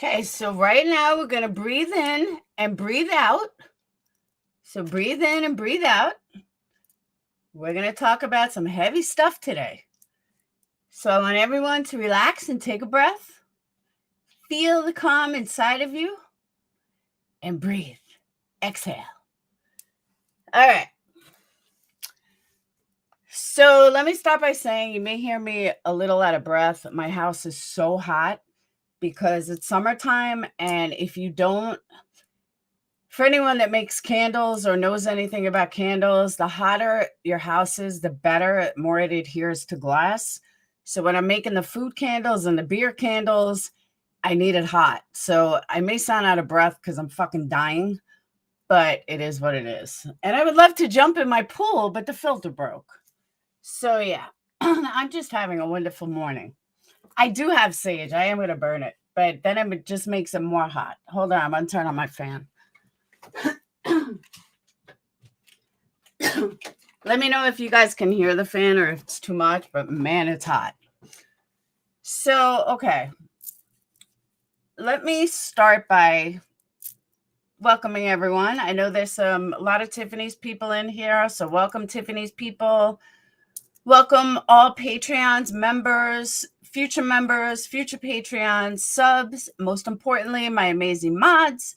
Okay, so right now we're going to breathe in and breathe out. So breathe in and breathe out. We're going to talk about some heavy stuff today. So I want everyone to relax and take a breath. Feel the calm inside of you and breathe. Exhale. All right. So let me start by saying you may hear me a little out of breath. My house is so hot because it's summertime, and if you don't, for anyone that makes candles or knows anything about candles, the hotter your house is, the better, more it adheres to glass. So when I'm making the food candles and the beer candles, I need it hot. So I may sound out of breath because I'm fucking dying, but it is what it is. And I would love to jump in my pool, but the filter broke. So yeah, I'm just having a wonderful morning. I do have sage. I am going to burn it, but then it just makes it more hot. Hold on, I'm going to turn on my fan. Let me know if you guys can hear the fan or if it's too much, but man, it's hot. So, okay. Let me start by welcoming everyone. I know there's a lot of Tiffany's people in here, so welcome Tiffany's people. Welcome all Patreons, members, future Patreons, subs, most importantly, my amazing mods.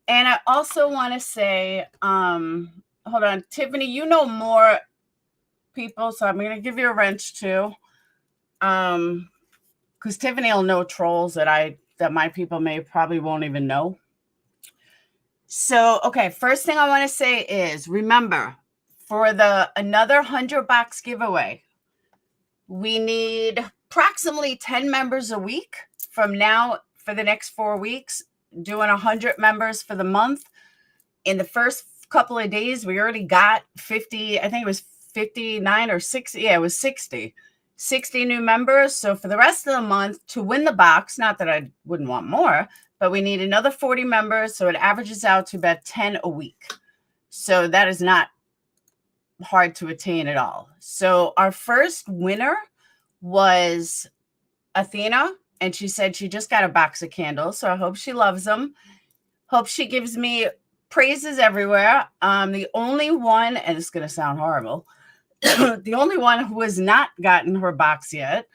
And I also want to say, hold on, Tiffany, you know more people, so I'm going to give you a wrench too. Because Tiffany will know trolls that my people probably won't even know. So, okay, first thing I want to say is, remember, for another 100 box giveaway, we need approximately 10 members a week from now for the next 4 weeks, doing 100 members for the month. In the first couple of days, we already got 50, I think it was 59 or 60. Yeah, it was 60 new members. So for the rest of the month, to win the box, not that I wouldn't want more, but we need another 40 members. So it averages out to about 10 a week. So that is not hard to attain at all. So our first winner was Athena, and she said she just got a box of candles. So I hope she loves them. Hope she gives me praises everywhere. The only one, and it's going to sound horrible, the only one who has not gotten her box yet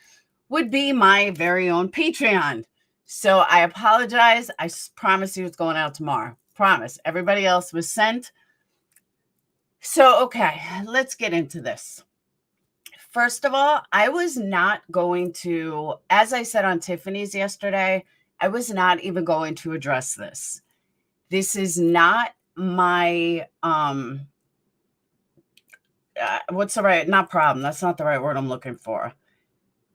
would be my very own Patreon. So I apologize. I promise you it's going out tomorrow. Promise. Everybody else was sent. So, okay, let's get into this. First of all, I was not going to, as I said on Tiffany's yesterday, I was not even going to address this. This is not my, what's the right, not problem. That's not the right word I'm looking for.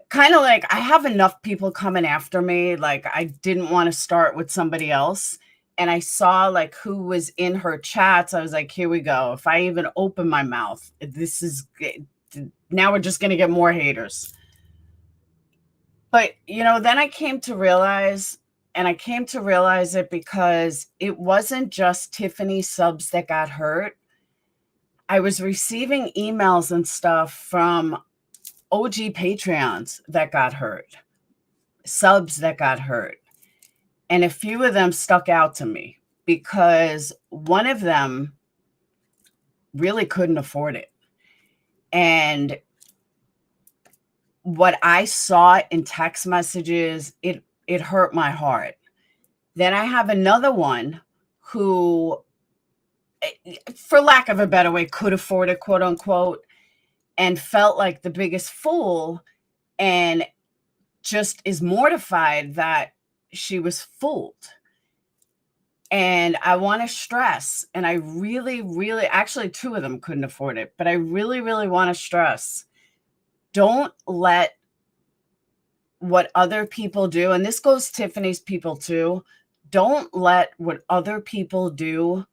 Kind of like I have enough people coming after me. Like I didn't want to start with somebody else. And I saw like who was in her chats. I was like, here we go. If I even open my mouth, now we're just going to get more haters. But, then I came to realize, and I came to realize it because it wasn't just Tiffany subs that got hurt. I was receiving emails and stuff from OG Patreons that got hurt, subs that got hurt. And a few of them stuck out to me because one of them really couldn't afford it. And what I saw in text messages, it hurt my heart. Then I have another one who, for lack of a better way, could afford it, quote unquote, and felt like the biggest fool and just is mortified that she was fooled. And I want to stress, and I really, really, actually two of them couldn't afford it, but I really, really want to stress, don't let what other people do, and this goes Tiffany's people too, don't let what other people do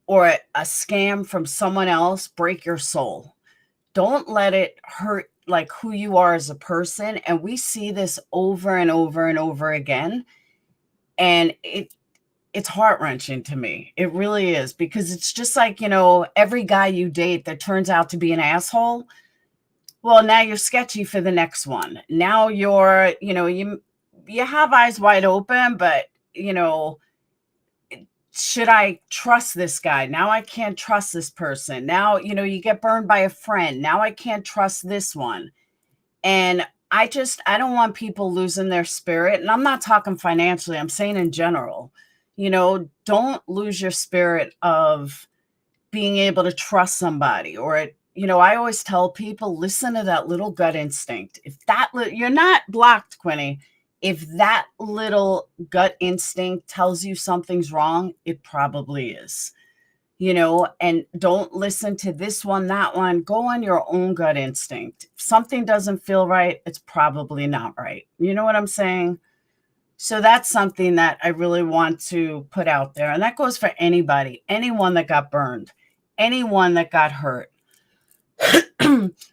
or a scam from someone else break your soul. Don't let it hurt like who you are as a person. And we see this over and over and over again. And it's heart-wrenching to me. It really is, because it's just like, every guy you date that turns out to be an asshole, well, now you're sketchy for the next one. Now you're, you have eyes wide open, but should I trust this guy? Now I can't trust this person. Now, you get burned by a friend. Now I can't trust this one. And I don't want people losing their spirit. And I'm not talking financially, I'm saying in general. Don't lose your spirit of being able to trust somebody. Or I always tell people, listen to that little gut instinct. If you're not blocked, Quinny. If that little gut instinct tells you something's wrong, it probably is. And don't listen to this one, that one. Go on your own gut instinct. If something doesn't feel right, it's probably not right. You know what I'm saying? So that's something that I really want to put out there. And that goes for anybody, anyone that got burned, anyone that got hurt.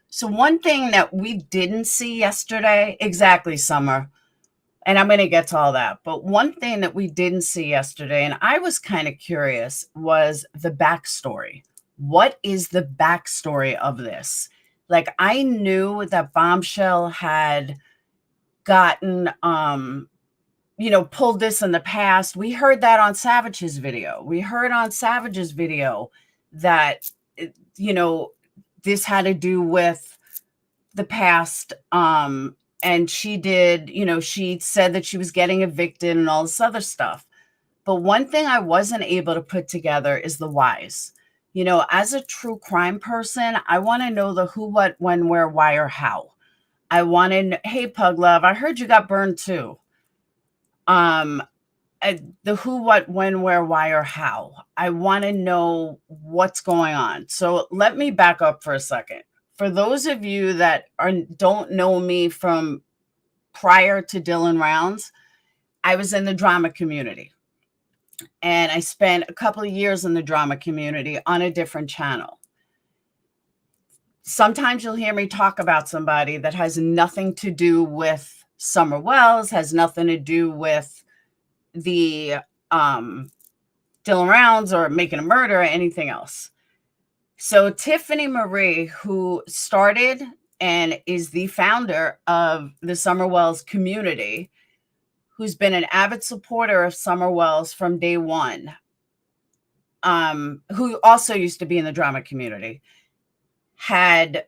So one thing that we didn't see yesterday, exactly, Summer, and I'm going to get to all that. But one thing that we didn't see yesterday, and I was kind of curious, was the backstory. What is the backstory of this? Like, I knew that Bombshell had gotten, pulled this in the past. We heard that on Savage's video. We heard on Savage's video that, this had to do with the past. And she did, she said that she was getting evicted and all this other stuff. But one thing I wasn't able to put together is the whys. As a true crime person, I want to know the who, what, when, where, why, or how. I want to know, hey, Pug Love, I heard you got burned too. The who, what, when, where, why, or how. I want to know what's going on. So let me back up for a second. For those of you that don't know me from prior to Dylan Rounds, I was in the drama community. And I spent a couple of years in the drama community on a different channel. Sometimes you'll hear me talk about somebody that has nothing to do with Summer Wells, has nothing to do with the Dylan Rounds or Making a Murder or anything else. So Tiffany Marie, who started and is the founder of the Summer Wells community, who's been an avid supporter of Summer Wells from day one, who also used to be in the drama community, had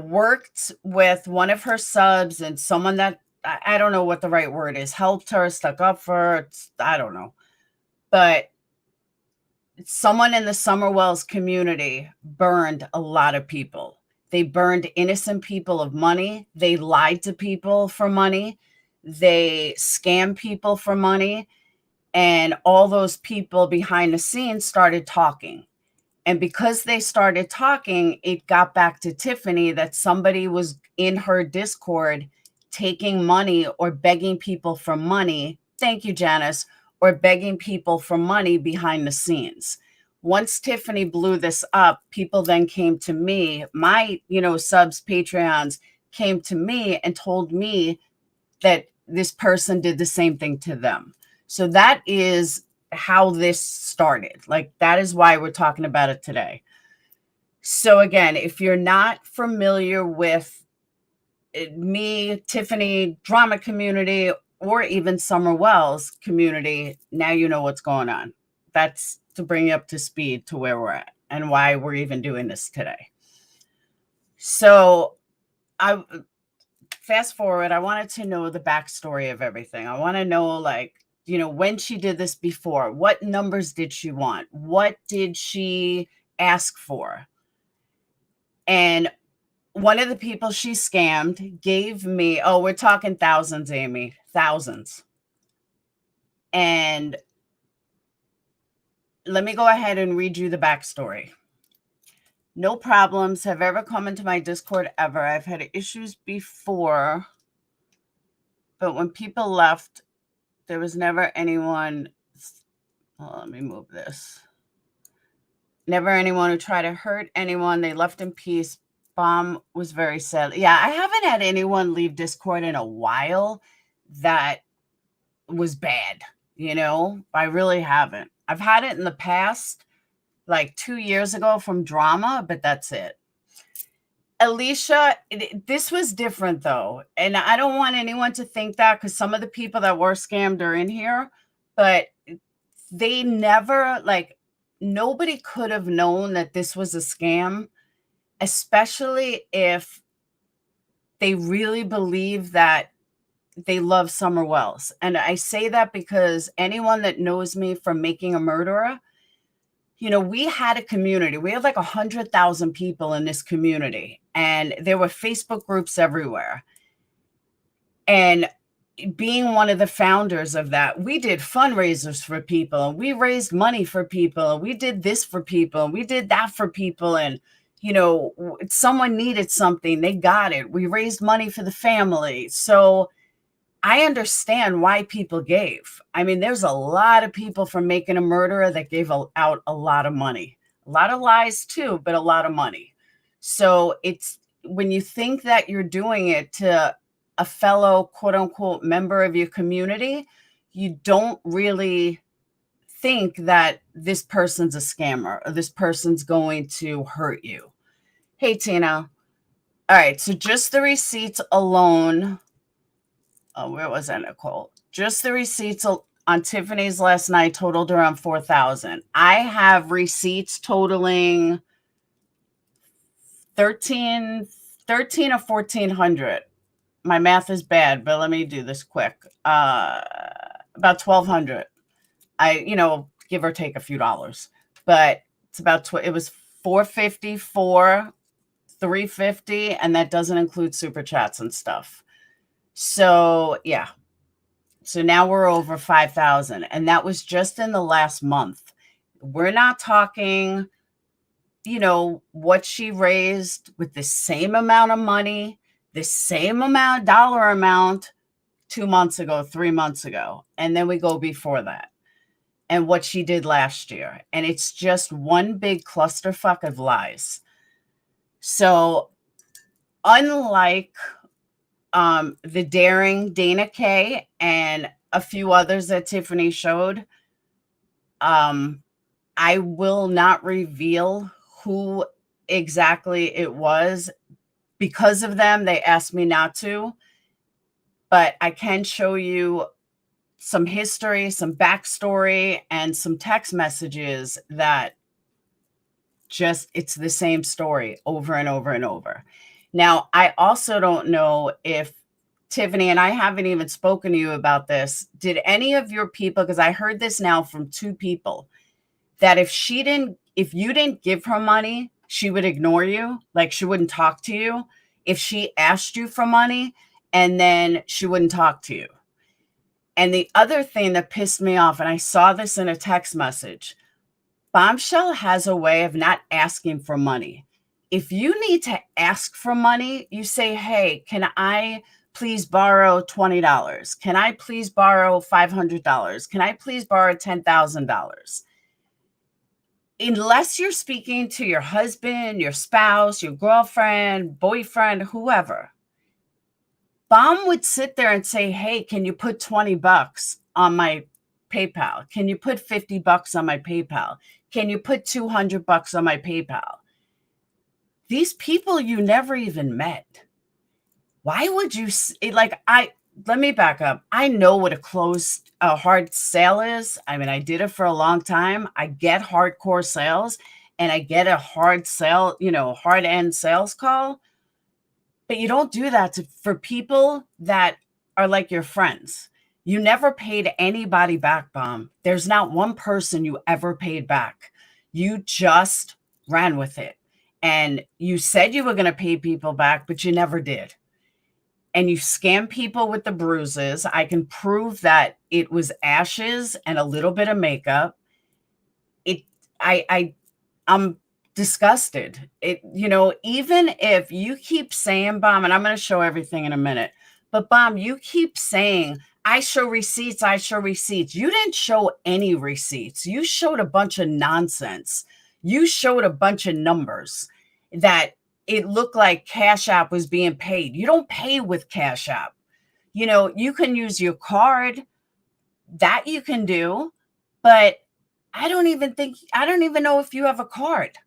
worked with one of her subs and someone that, I don't know what the right word is, helped her, stuck up for her, I don't know. But someone in the Summer Wells community burned a lot of people. They burned innocent people of money. They lied to people for money. They scammed people for money. And all those people behind the scenes started talking. And because they started talking, it got back to Tiffany that somebody was in her Discord taking money or begging people for money. Thank you, Janice. Or begging people for money behind the scenes. Once Tiffany blew this up, people then came to me, my, subs, Patreons came to me and told me that this person did the same thing to them. So that is how this started. Like, that is why we're talking about it today. So again, if you're not familiar with me, Tiffany, drama community, or even Summer Wells community, now you know what's going on. That's to bring you up to speed to where we're at and why we're even doing this today. So I fast forward, I wanted to know the backstory of everything. I want to know, when she did this before, what numbers did she want? What did she ask for? And one of the people she scammed gave me, we're talking thousands, Amy, thousands. And let me go ahead and read you the backstory. No problems have ever come into my Discord ever. I've had issues before, but when people left, there was never anyone. Let me move this. Never anyone who tried to hurt anyone. They left in peace. Bomb was very sad. Yeah, I haven't had anyone leave Discord in a while that was bad. I really haven't. I've had it in the past, like 2 years ago from drama, but that's it. Alicia, this was different though. And I don't want anyone to think that, because some of the people that were scammed are in here, but they never, like, nobody could have known that this was a scam, especially if they really believe that they love Summer Wells. And I say that because anyone that knows me from Making a Murderer, we had a community. We have like 100,000 people in this community, and there were Facebook groups everywhere. And being one of the founders of that, we did fundraisers for people, and we raised money for people, and we did this for people, and we did that for people. And, someone needed something, they got it. We raised money for the family. So I understand why people gave. I mean, there's a lot of people from Making a Murderer that gave out a lot of money, a lot of lies too, but a lot of money. So it's when you think that you're doing it to a fellow quote unquote member of your community, you don't really think that this person's a scammer or this person's going to hurt you. Hey, Tina. All right. So just the receipts alone. Oh, where was that, Nicole? Just the receipts on Tiffany's last night totaled around 4,000. I have receipts totaling 13 or 1,400. My math is bad, but let me do this quick. About 1,200. Give or take a few dollars, but it's about, it was 454, 350, and that doesn't include super chats and stuff. So yeah. So now we're over 5,000, and that was just in the last month. We're not talking, what she raised with the same amount of money, the same dollar amount 2 months ago, 3 months ago. And then we go before that, and what she did last year. And it's just one big clusterfuck of lies. So unlike the daring Dana Kay and a few others that Tiffany showed, I will not reveal who exactly it was. Because of them, they asked me not to, but I can show you some history, some backstory, and some text messages that it's the same story over and over and over. Now, I also don't know if Tiffany, and I haven't even spoken to you about this, did any of your people, because I heard this now from 2 people, that if you didn't give her money, she would ignore you, like she wouldn't talk to you. If she asked you for money, and then she wouldn't talk to you. And the other thing that pissed me off, and I saw this in a text message, Bombshell has a way of not asking for money. If you need to ask for money, you say, hey, can I please borrow $20? Can I please borrow $500? Can I please borrow $10,000? Unless you're speaking to your husband, your spouse, your girlfriend, boyfriend, whoever, Bomb would sit there and say, hey, can you put $20 on my PayPal? Can you put $50 on my PayPal? Can you put $200 on my PayPal? These people you never even met. Why would you let me back up. I know what a hard sale is. I mean, I did it for a long time. I get hardcore sales, and I get a hard sale, hard end sales call. But you don't do that for people that are like your friends. You never paid anybody back, Bomb. There's not one person you ever paid back. You just ran with it. And you said you were going to pay people back, but you never did. And you scam people with the bruises. I can prove that it was ashes and a little bit of makeup. I'm disgusted. Even if you keep saying, Bomb, and I'm going to show everything in a minute, but Bomb, you keep saying, I show receipts. You didn't show any receipts. You showed a bunch of nonsense. You showed a bunch of numbers that it looked like Cash App was being paid. You don't pay with Cash App. You can use your card. That you can do, but I don't even know if you have a card.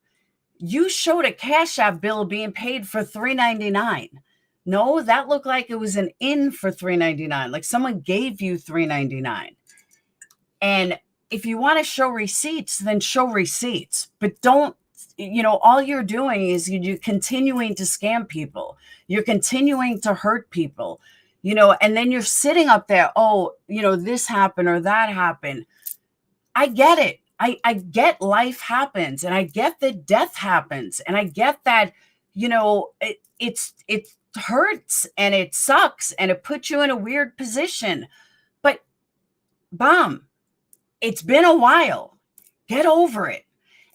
You showed a Cash App bill being paid for $3.99. No, that looked like it was an in for $3.99, like someone gave you $3.99. And if you want to show receipts, then show receipts, but don't, all you're doing is you're continuing to scam people. You're continuing to hurt people, and then you're sitting up there, oh, this happened or that happened. I get it. I get life happens, and I get that death happens, and I get that, it hurts and it sucks and it puts you in a weird position. But it's been a while. Get over it.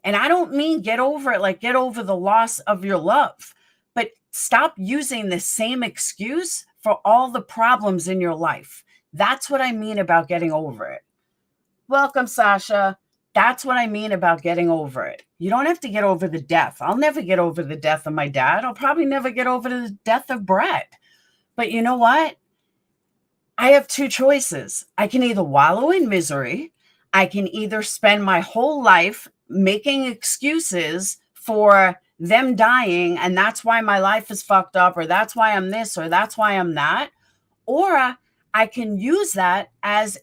And I don't mean get over it like get over the loss of your love, but stop using the same excuse for all the problems in your life. That's what I mean about getting over it. Welcome, Sasha. That's what I mean about getting over it. You don't have to get over the death. I'll never get over the death of my dad. I'll probably never get over the death of Brett. But you know what? I have two choices. I can either wallow in misery. I can either spend my whole life making excuses for them dying, and that's why my life is fucked up, or that's why I'm this, or that's why I'm that. Or I can use that as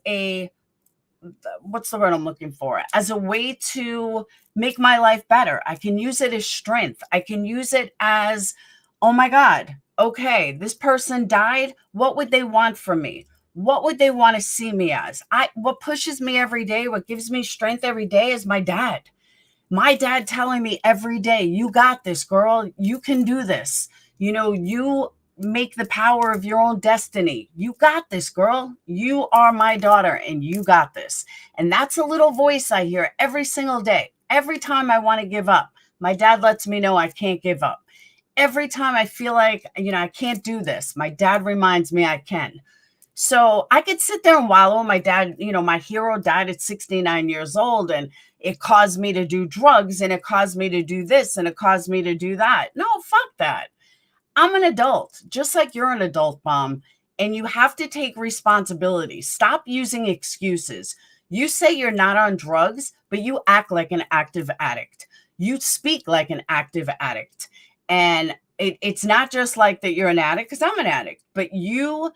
what's the word I'm looking for? As a way to make my life better. I can use it as strength. I can use it as, oh my God, okay, this person died. What would they want from me? What would they want to see me as? What pushes me every day, what gives me strength every day is my dad. My dad telling me every day, you got this, girl. You can do this. You make the power of your own destiny. You got this, girl. You are my daughter and you got this. And that's a little voice I hear every single day. Every time I want to give up, my dad lets me know I can't give up. Every time I feel like, I can't do this, my dad reminds me I can. So I could sit there and wallow. My dad, my hero died at 69 years old, and it caused me to do drugs, and it caused me to do this, and it caused me to do that. No, fuck that. I'm an adult, just like you're an adult, Mom, and you have to take responsibility. Stop using excuses. You say you're not on drugs, but you act like an active addict. You speak like an active addict. And it's not just like that you're an addict, because I'm an addict, but you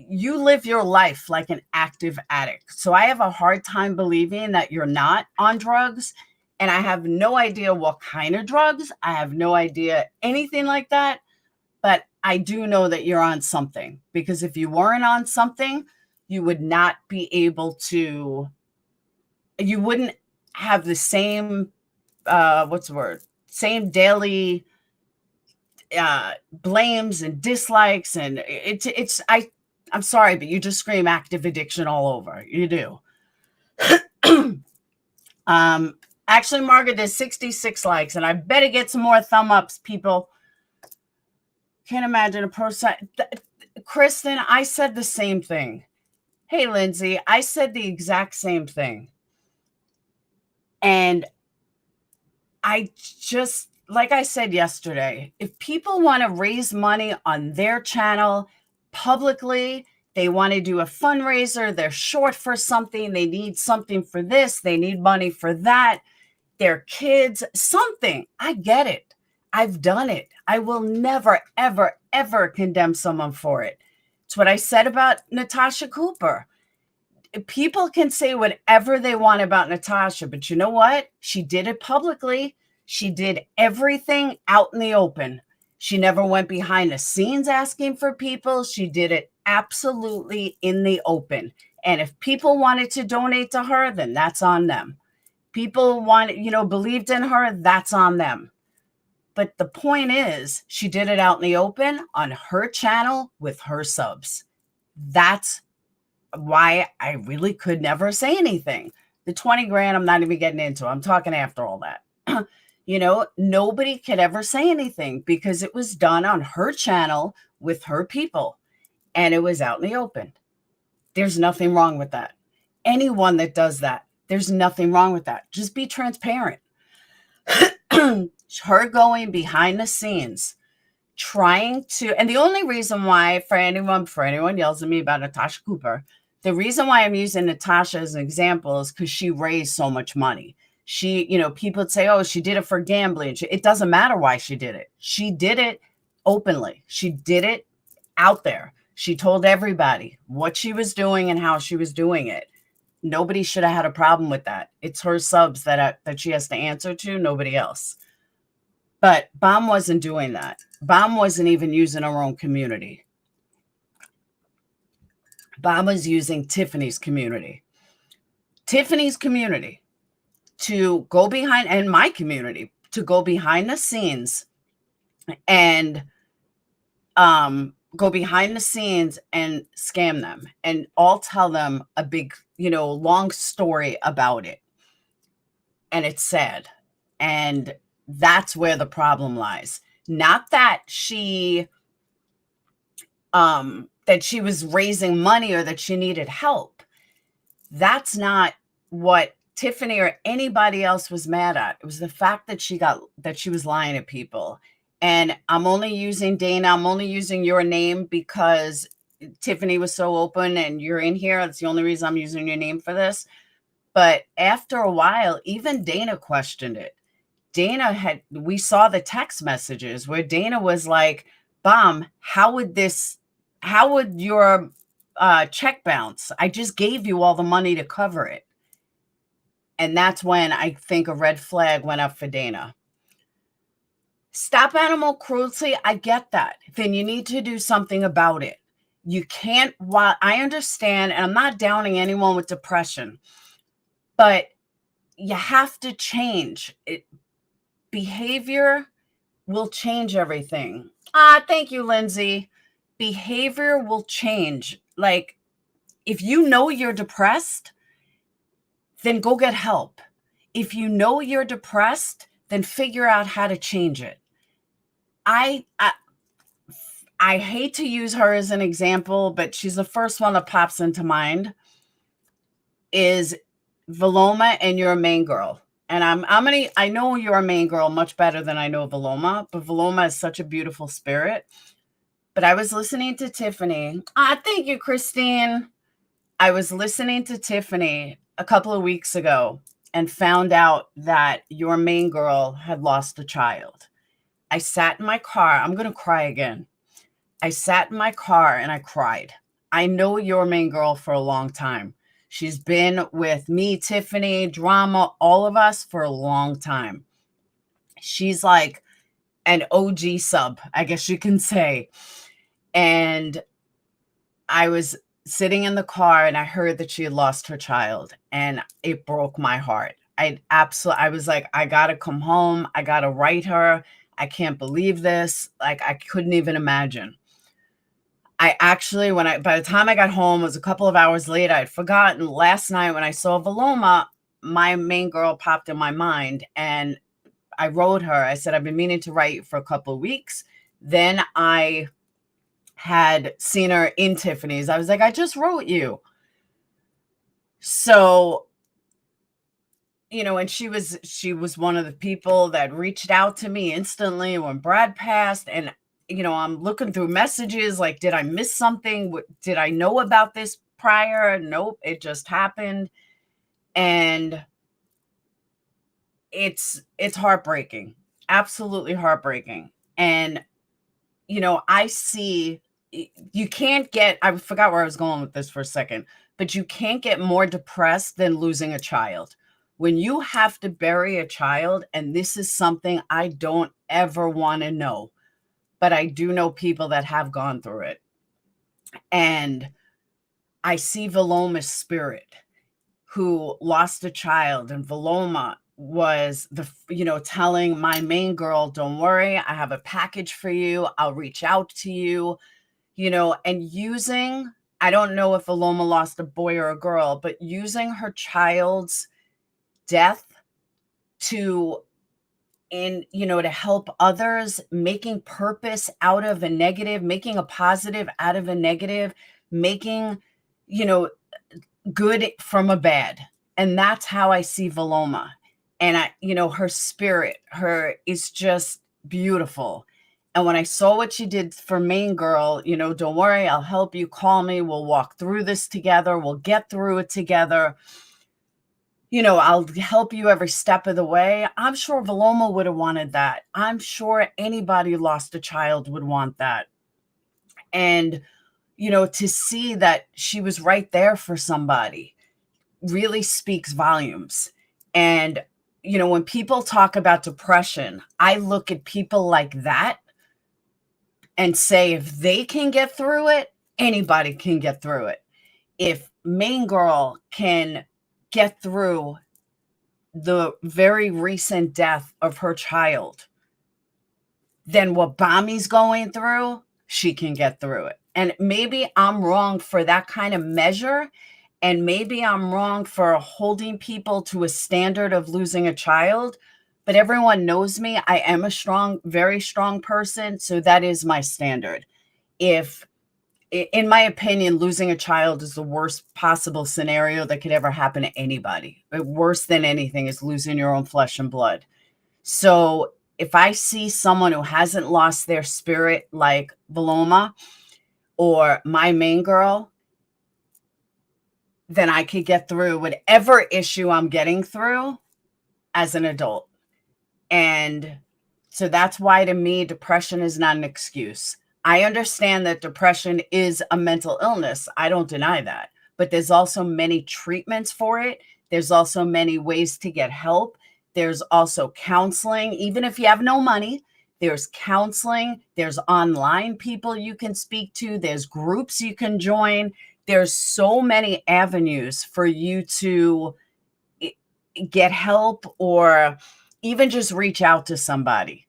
live your life like an active addict. So I have a hard time believing that you're not on drugs. And I have no idea what kind of drugs. I have no idea anything like that. But I do know that you're on something, because if you weren't on something, you would not be able to, you wouldn't have the same, same daily blames and dislikes. And I'm sorry, but you just scream active addiction all over. You do. Actually, Margaret, there's 66 likes, and I better get some more thumb ups, people. Can't imagine a person. Kristen, I said the same thing. Hey, Lindsay, I said the exact same thing. And I just, like I said yesterday, if people want to raise money on their channel publicly, they want to do a fundraiser, they're short for something, they need something for this, they need money for that, their kids, something. I get it. I've done it. I will never, ever, ever condemn someone for it. It's what I said about Natasha Cooper. People can say whatever they want about Natasha, but you know what? She did it publicly. She did everything out in the open. She never went behind the scenes asking for people. She did it absolutely in the open. And if people wanted to donate to her, then that's on them. People believed in her, that's on them. But the point is, she did it out in the open on her channel with her subs. That's why I really could never say anything. The 20 grand, I'm not even getting into. I'm talking after all that. Nobody could ever say anything because it was done on her channel with her people. And it was out in the open. There's nothing wrong with that. Anyone that does that, there's nothing wrong with that. Just be transparent. Her going behind the scenes, trying to, and the only reason why, for anyone yells at me about Natasha Cooper, the reason why I'm using Natasha as an example is because she raised so much money. She, people would say, oh, she did it for gambling. It doesn't matter why she did it. She did it openly. She did it out there. She told everybody what she was doing and how she was doing it. Nobody should have had a problem with that. It's her subs that she has to answer to, nobody else. But Bomb wasn't doing that. Bomb wasn't even using her own community. Bomb was using Tiffany's community. Tiffany's community to go behind, and my community to go behind the scenes and go behind the scenes and scam them and all tell them a big, long story about it. And it's sad. And that's where the problem lies. Not that she was raising money or that she needed help. That's not what Tiffany or anybody else was mad at. It was the fact that she was lying to people. And I'm only using Dana. I'm only using your name because Tiffany was so open and you're in here. That's the only reason I'm using your name for this. But after a while, even Dana questioned it. We saw the text messages where Dana was like, Bomb, how would your check bounce? I just gave you all the money to cover it. And that's when I think a red flag went up for Dana. Stop animal cruelty. I get that. Then you need to do something about it. You can't, while I understand, and I'm not downing anyone with depression, but you have to change it. Behavior will change everything. Thank you, Lindsay. Behavior will change. Like, if you know you're depressed, then go get help. If you know you're depressed, then figure out how to change it. I hate to use her as an example, but she's the first one that pops into mind is Veloma, and you're a main girl. And I know you're a main girl much better than I know Veloma, but Veloma is such a beautiful spirit. But I was listening to Tiffany. Thank you, Christine. I was listening to Tiffany a couple of weeks ago and found out that your main girl had lost a child. I sat in my car. I'm going to cry again. I sat in my car and I cried. I know your main girl for a long time. She's been with me, Tiffany, Drama, all of us for a long time. She's like an OG sub, I guess you can say. And I was sitting in the car and I heard that she had lost her child and it broke my heart. I was like, I got to come home. I got to write her. I can't believe this. Like, I couldn't even imagine. I actually, by the time I got home, it was a couple of hours later. I'd forgotten. Last night when I saw Veloma, my main girl popped in my mind and I wrote her. I said, I've been meaning to write you for a couple of weeks. Then I had seen her in Tiffany's. I was like, I just wrote you. So, and she was one of the people that reached out to me instantly when Brad passed. And, I'm looking through messages like, did I miss something? Did I know about this prior? Nope, it just happened. And it's heartbreaking, absolutely heartbreaking. And, I see, you can't get, I forgot where I was going with this for a second, but you can't get more depressed than losing a child. When you have to bury a child, and this is something I don't ever want to know, but I do know people that have gone through it. And I see Veloma's spirit who lost a child, and Veloma was telling my main girl, don't worry, I have a package for you. I'll reach out to you, and using, I don't know if Veloma lost a boy or a girl, but using her child's death to help others, making purpose out of a negative, making a positive out of a negative, making, good from a bad. And that's how I see Veloma. And her spirit, is just beautiful. And when I saw what she did for main girl, don't worry, I'll help you, call me, we'll walk through this together, we'll get through it together. I'll help you every step of the way. I'm sure Valoma would have wanted that. I'm sure anybody who lost a child would want that. And, to see that she was right there for somebody really speaks volumes. And, when people talk about depression, I look at people like that and say, if they can get through it, anybody can get through it. If Main Girl can get through the very recent death of her child, then what Bami's going through, she can get through it. And maybe I'm wrong for that kind of measure. And maybe I'm wrong for holding people to a standard of losing a child. But everyone knows me. I am a strong, very strong person. So that is my standard. If, in my opinion, losing a child is the worst possible scenario that could ever happen to anybody. Worse than anything is losing your own flesh and blood. So if I see someone who hasn't lost their spirit like Valoma or my Main Girl, then I could get through whatever issue I'm getting through as an adult. And so that's why, to me, depression is not an excuse. I understand that depression is a mental illness. I don't deny that. But there's also many treatments for it. There's also many ways to get help. There's also counseling. Even if you have no money, there's counseling. There's online people you can speak to. There's groups you can join. There's so many avenues for you to get help, or even just reach out to somebody.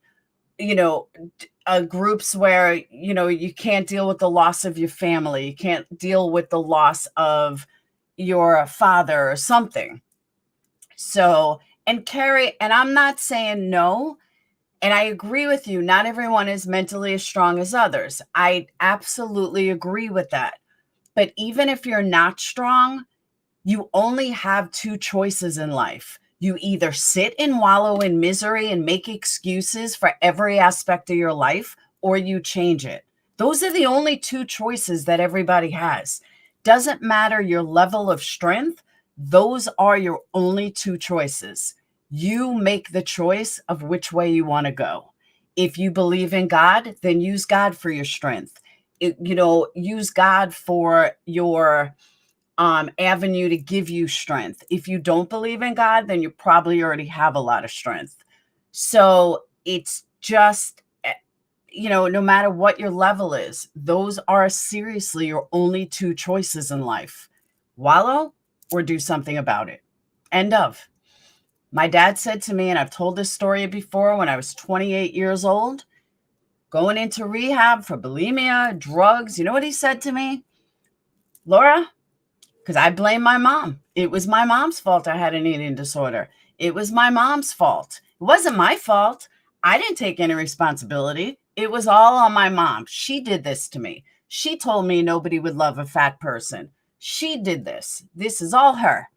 Groups where, you can't deal with the loss of your family. You can't deal with the loss of your father or something. So, and Carrie, and I'm not saying no, and I agree with you. Not everyone is mentally as strong as others. I absolutely agree with that. But even if you're not strong, you only have two choices in life. You either sit and wallow in misery and make excuses for every aspect of your life, or you change it. Those are the only two choices that everybody has. Doesn't matter your level of strength. Those are your only two choices. You make the choice of which way you want to go. If you believe in God, then use God for your strength. Use God for your avenue to give you strength. If you don't believe in God, then you probably already have a lot of strength. So it's just, no matter what your level is, those are seriously your only two choices in life: wallow or do something about it. End of. My dad said to me, and I've told this story before, when I was 28 years old, going into rehab for bulimia, drugs, you know what he said to me? Laura, because I blame my mom. It was my mom's fault I had an eating disorder. It was my mom's fault. It wasn't my fault. I didn't take any responsibility. It was all on my mom. She did this to me. She told me nobody would love a fat person. She did this. This is all her.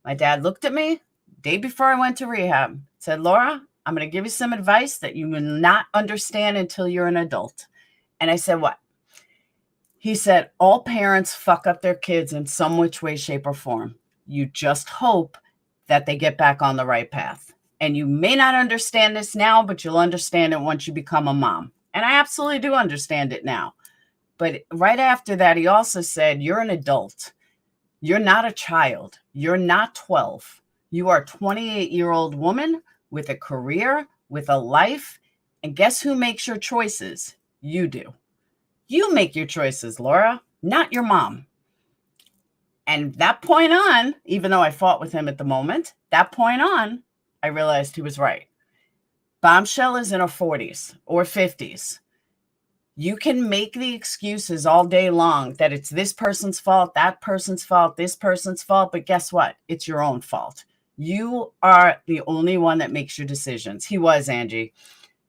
My dad looked at me day before I went to rehab, said, Laura, I'm going to give you some advice that you will not understand until you're an adult. And I said, what? He said, all parents fuck up their kids in some which way, shape, or form. You just hope that they get back on the right path. And you may not understand this now, but you'll understand it once you become a mom. And I absolutely do understand it now. But right after that, he also said, you're an adult. You're not a child. You're not 12. You are a 28-year-old woman with a career, with a life. And guess who makes your choices? You do. You make your choices, Laura, not your mom. And that point on, even though I fought with him at the moment, that point on, I realized he was right. Bombshell is in her 40s or 50s. You can make the excuses all day long that it's this person's fault, that person's fault, this person's fault. But guess what? It's your own fault. You are the only one that makes your decisions. He was, Angie.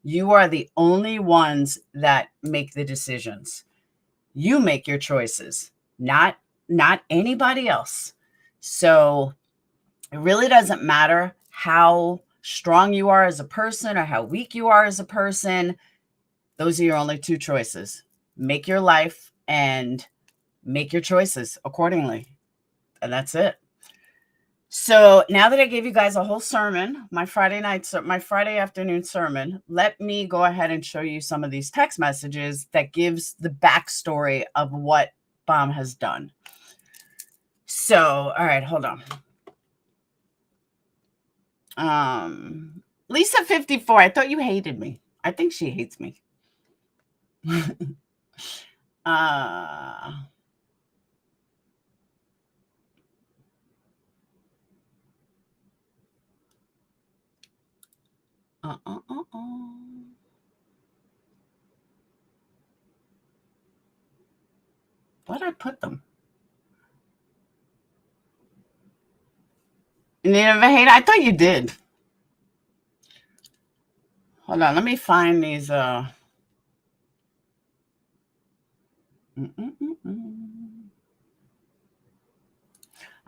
You are the only ones that make the decisions. You make your choices, not anybody else. So it really doesn't matter how strong you are as a person or how weak you are as a person. Those are your only two choices. Make your life and make your choices accordingly. And that's it. So now that I gave you guys a whole sermon, my Friday afternoon sermon, let me go ahead and show you some of these text messages that gives the backstory of what Bomb has done. So, all right, hold on. Lisa 54, I thought you hated me. I think she hates me. uh Uh, uh, uh, uh. Where'd I put them? You never hate? I thought you did. Hold on, let me find these. I'm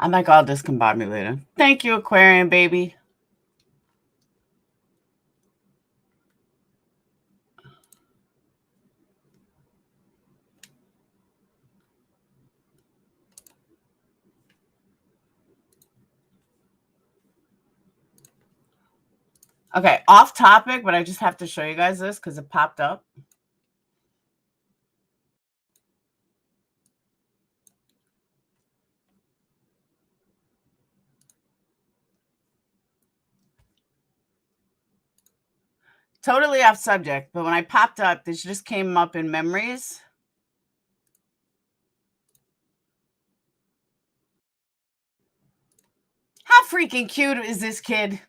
like all discombobulated. Thank you, Aquarian baby. Okay, off topic, but I just have to show you guys this because it popped up. Totally off subject, but when I popped up, this just came up in memories. How freaking cute is this kid?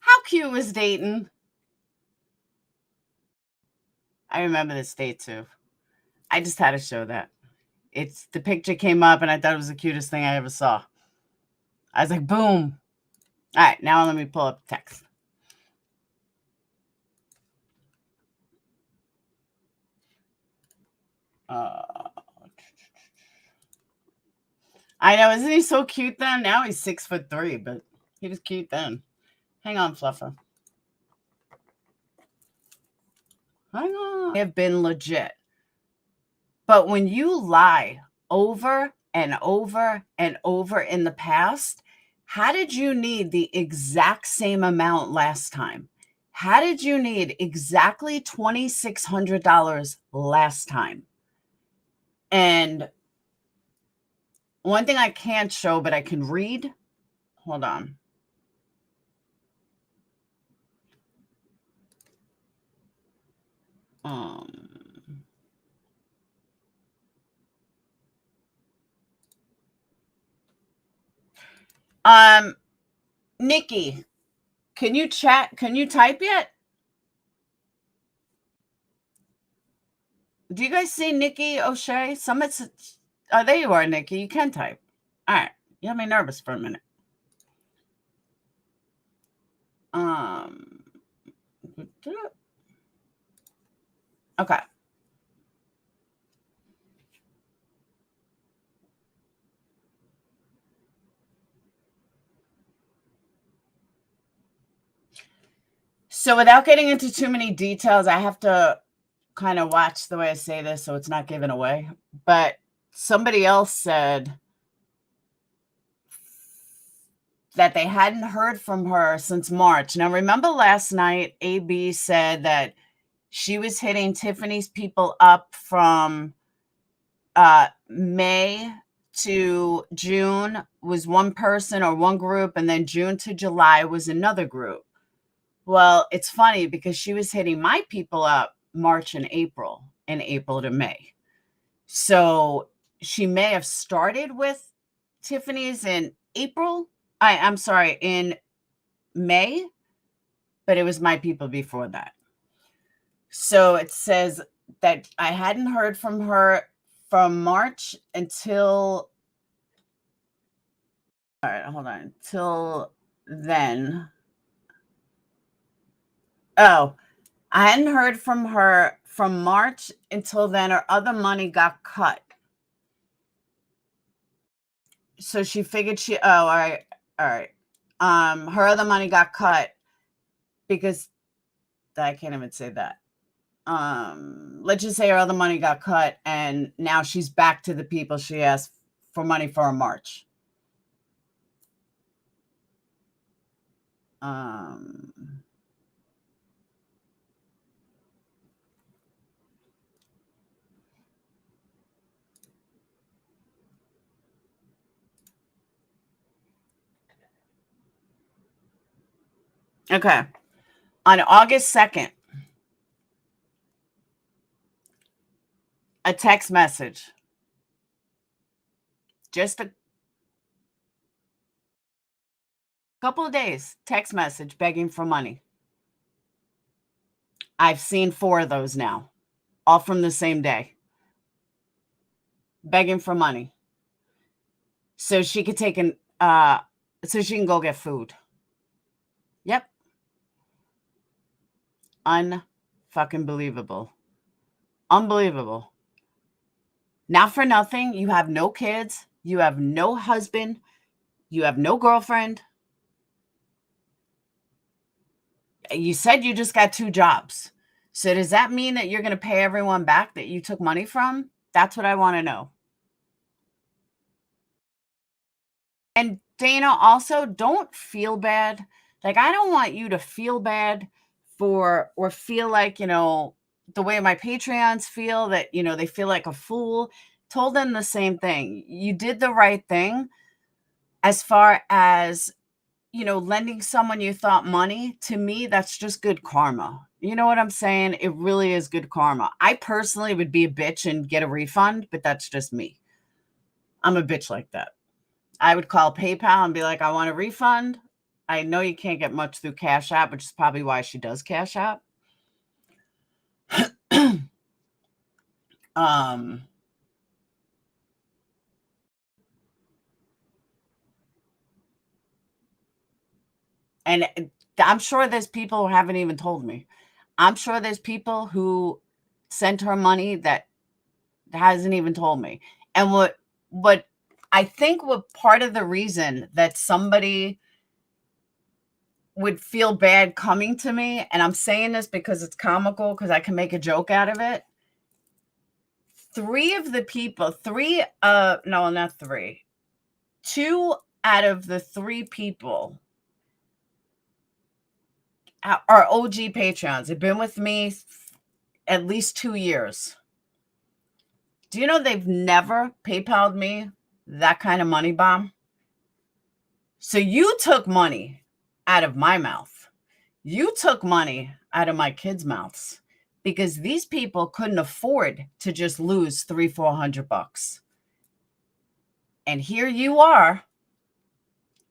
How cute was Dayton? I remember this date too. I just had to show that. It's the picture came up and I thought it was the cutest thing I ever saw. I was like, boom. All right, now let me pull up text. I know, isn't he so cute then? Now he's 6'3", but he was cute then. Hang on, Fluffer. Hang on. Have been legit. But when you lie over and over and over in the past, how did you need the exact same amount last time? How did you need exactly $2,600 last time? And one thing I can't show, but I can read. Hold on. Nikki, can you chat? Can you type yet? Do you guys see Nikki O'Shea? Oh, there you are, Nikki. You can type. All right. You had me nervous for a minute. Okay. So without getting into too many details, I have to kind of watch the way I say this so it's not given away. But somebody else said that they hadn't heard from her since March. Now, remember last night, AB said that she was hitting Tiffany's people up from May to June was one person or one group, and then June to July was another group. Well, it's funny because she was hitting my people up March and April to May. So she may have started with Tiffany's in April. I'm sorry, in May, but it was my people before that. So it says that I hadn't heard from her from March until, all right, hold on, till then. Oh, I hadn't heard from her from March until then. Her other money got cut. So she figured all right. Her other money got cut because I can't even say that. Let's just say her other money got cut and now she's back to the people she asked for money for in March. Okay. On August 2nd, a text message. Just a couple of days, text message begging for money. I've seen 4 of those now, all from the same day. Begging for money. So she could take so she can go get food. Yep. Unfucking believable. Unbelievable. Not for nothing, you have no kids, you have no husband, you have no girlfriend. You said you just got 2 jobs. So does that mean that you're going to pay everyone back that you took money from? That's what I want to know. And Dana, also, don't feel bad. Like, I don't want you to feel bad for, or feel like, the way my Patreons feel, that, they feel like a fool. Told them the same thing. You did the right thing as far as, lending someone you thought money. To me, that's just good karma. You know what I'm saying? It really is good karma. I personally would be a bitch and get a refund, but that's just me. I'm a bitch like that. I would call PayPal and be like, I want a refund. I know you can't get much through Cash App, which is probably why she does Cash App. And I'm sure there's people who haven't even told me. I'm sure there's people who sent her money that hasn't even told me. And what I think what part of the reason that somebody would feel bad coming to me, and I'm saying this because it's comical, because I can make a joke out of it. 2 out of the 3 people are OG Patreons. They've been with me at least 2 years. Do you know they've never PayPal'd me that kind of money bomb? So you took money out of my mouth. You took money out of my kids' mouths, because these people couldn't afford to just lose $300-400. And here you are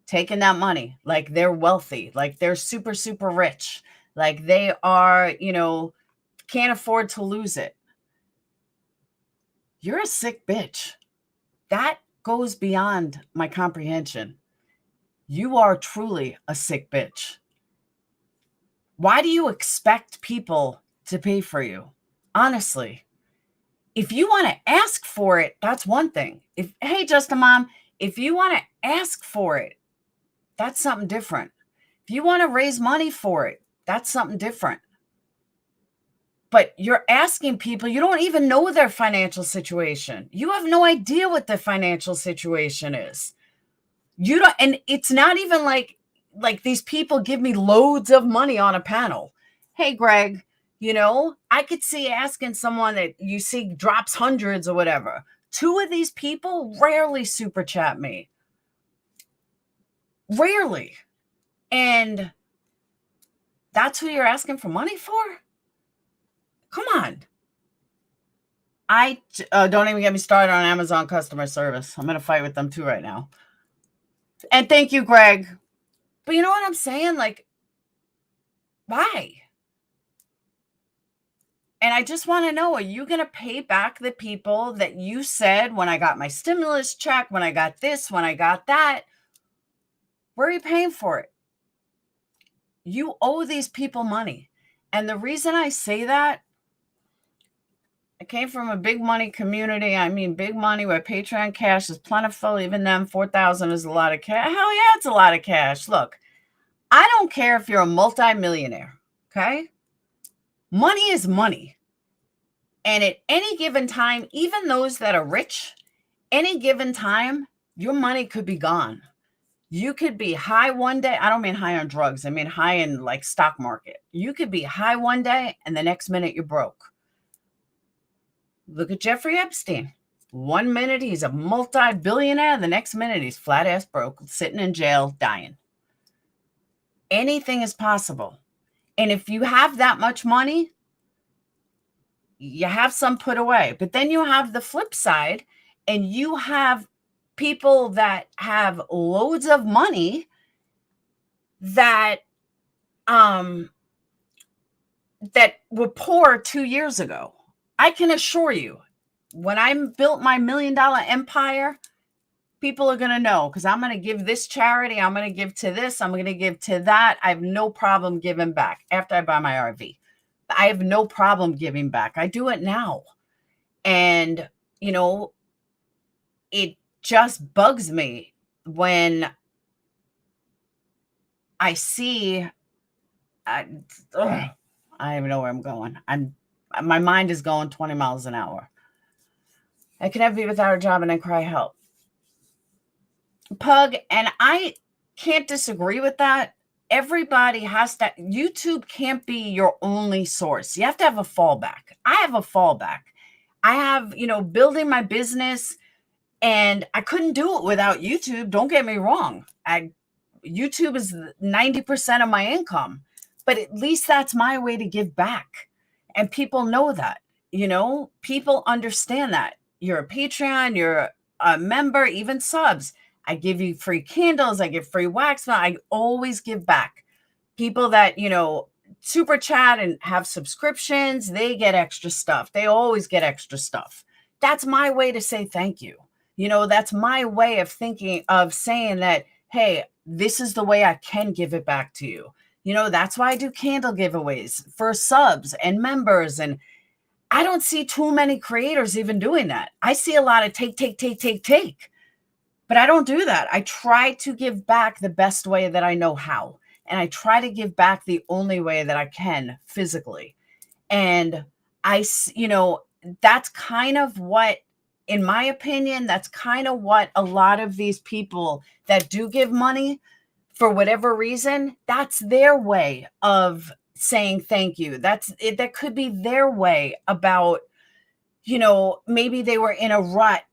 taking that money like they're wealthy, like they're super, super rich, like they are, can't afford to lose it. You're a sick bitch. That goes beyond my comprehension. You are truly a sick bitch. Why do you expect people to pay for you? Honestly, if you want to ask for it, that's one thing. Hey, Justin Mom, if you want to ask for it, that's something different. If you want to raise money for it, that's something different. But you're asking people, you don't even know their financial situation. You have no idea what their financial situation is. You don't, and it's not even like these people give me loads of money on a panel. Hey, Greg, I could see asking someone that you see drops hundreds or whatever. 2 of these people rarely super chat me. Rarely. And that's who you're asking for money for? Come on. I don't even get me started on Amazon customer service. I'm going to fight with them too right now. And thank you, Greg. But you know what I'm saying? Like, why? And I just want to know, are you going to pay back the people that you said, when I got my stimulus check, when I got this, when I got that? Where are you paying for it? You owe these people money. And the reason I say that, I came from a big money community. I mean, big money where Patreon cash is plentiful. Even then, 4,000 is a lot of cash. Hell yeah, it's a lot of cash. Look, I don't care if you're a multimillionaire, okay? Money is money. And at any given time, even those that are rich, any given time, your money could be gone. You could be high one day. I don't mean high on drugs. I mean high in like stock market. You could be high one day and the next minute you're broke. Look at Jeffrey Epstein. One minute he's a multi-billionaire. The next minute he's flat ass broke, sitting in jail, dying. Anything is possible. And if you have that much money, you have some put away. But then you have the flip side, and you have people that have loads of money that that were poor 2 years ago. I can assure you, when I built my $1 million empire, people are going to know, because I'm going to give this charity, I'm going to give to this, I'm going to give to that. I have no problem giving back after I buy my RV. I have no problem giving back. I do it now. And, you know, it just bugs me when I see, I don't even know where I'm going. My mind is going 20 miles an hour. I can never be without a job and then cry help. Pug, and I can't disagree with that. Everybody has to, YouTube can't be your only source. You have to have a fallback. I have a fallback. I have, building my business, and I couldn't do it without YouTube. Don't get me wrong. YouTube is 90% of my income, but at least that's my way to give back. And people know that, people understand that. You're a Patreon, you're a member, even subs. I give you free candles. I give free wax. I always give back. People that, super chat and have subscriptions, they get extra stuff. They always get extra stuff. That's my way to say thank you. That's my way of thinking, of saying that, hey, this is the way I can give it back to you. That's why I do candle giveaways for subs and members. And I don't see too many creators even doing that. I see a lot of take. But I don't do that. I try to give back the best way that I know how. And I try to give back the only way that I can physically. And that's kind of what, in my opinion, that's kind of what a lot of these people that do give money, for whatever reason, that's their way of saying thank you. That could be their way about, maybe they were in a rut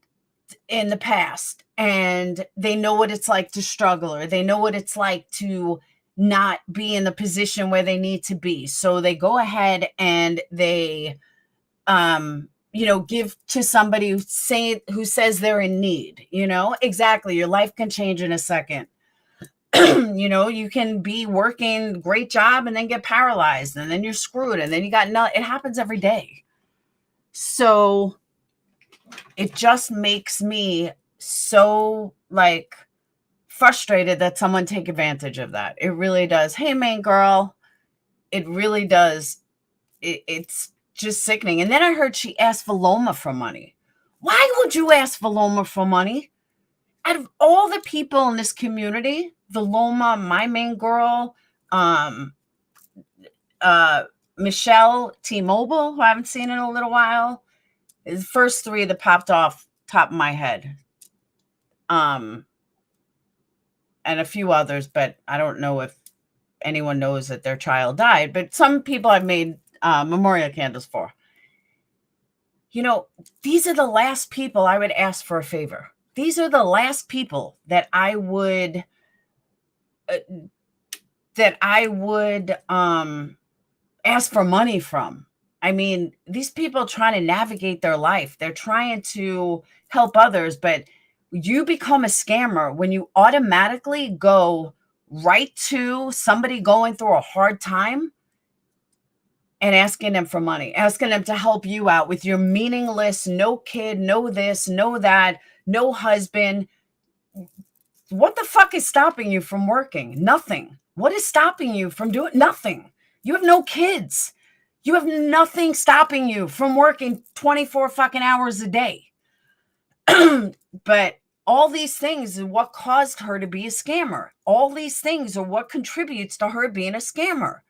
in the past and they know what it's like to struggle, or they know what it's like to not be in the position where they need to be. So they go ahead and they, give to somebody who says they're in need, exactly. Your life can change in a second. You can be working great job and then get paralyzed, and then you're screwed, and then you got it happens every day. So it just makes me so frustrated that someone take advantage of that. It really does. Hey, main girl, it really does. It's just sickening. And then I heard she asked Valoma for money. Why would you ask Valoma for money? Out of all the people in this community, Valoma, my main girl, Michelle T-Mobile, who I haven't seen in a little while, is the first three that popped off top of my head. And a few others, but I don't know if anyone knows that their child died. But some people I've made memorial candles for. These are the last people I would ask for a favor. These are the last people that I would ask for money from. I mean, these people trying to navigate their life. They're trying to help others, but you become a scammer when you automatically go right to somebody going through a hard time and asking them for money, asking them to help you out with your meaningless, no kid, no this, no that, no husband. What the fuck is stopping you from working? Nothing. What is stopping you from doing nothing? You have no kids. You have nothing stopping you from working 24 fucking hours a day. But all these things are what caused her to be a scammer. All these things are what contributes to her being a scammer.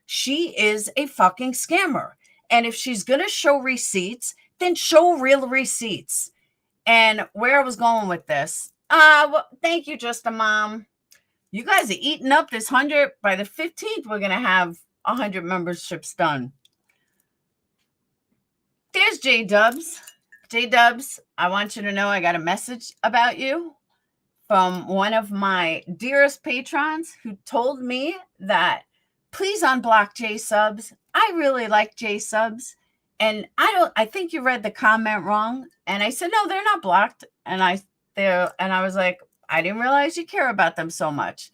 She is a fucking scammer. And if she's going to show receipts, then show real receipts. And where I was going with this, well, thank you, Just a Mom. You guys are eating up this 100. By the 15th, we're going to have 100 memberships done. There's J Dubs. J Dubs, I want you to know I got a message about you from one of my dearest patrons who told me that please unblock J Subs. I really like J Subs. And I think you read the comment wrong. And I said, no, they're not blocked. And I was like, I didn't realize you care about them so much.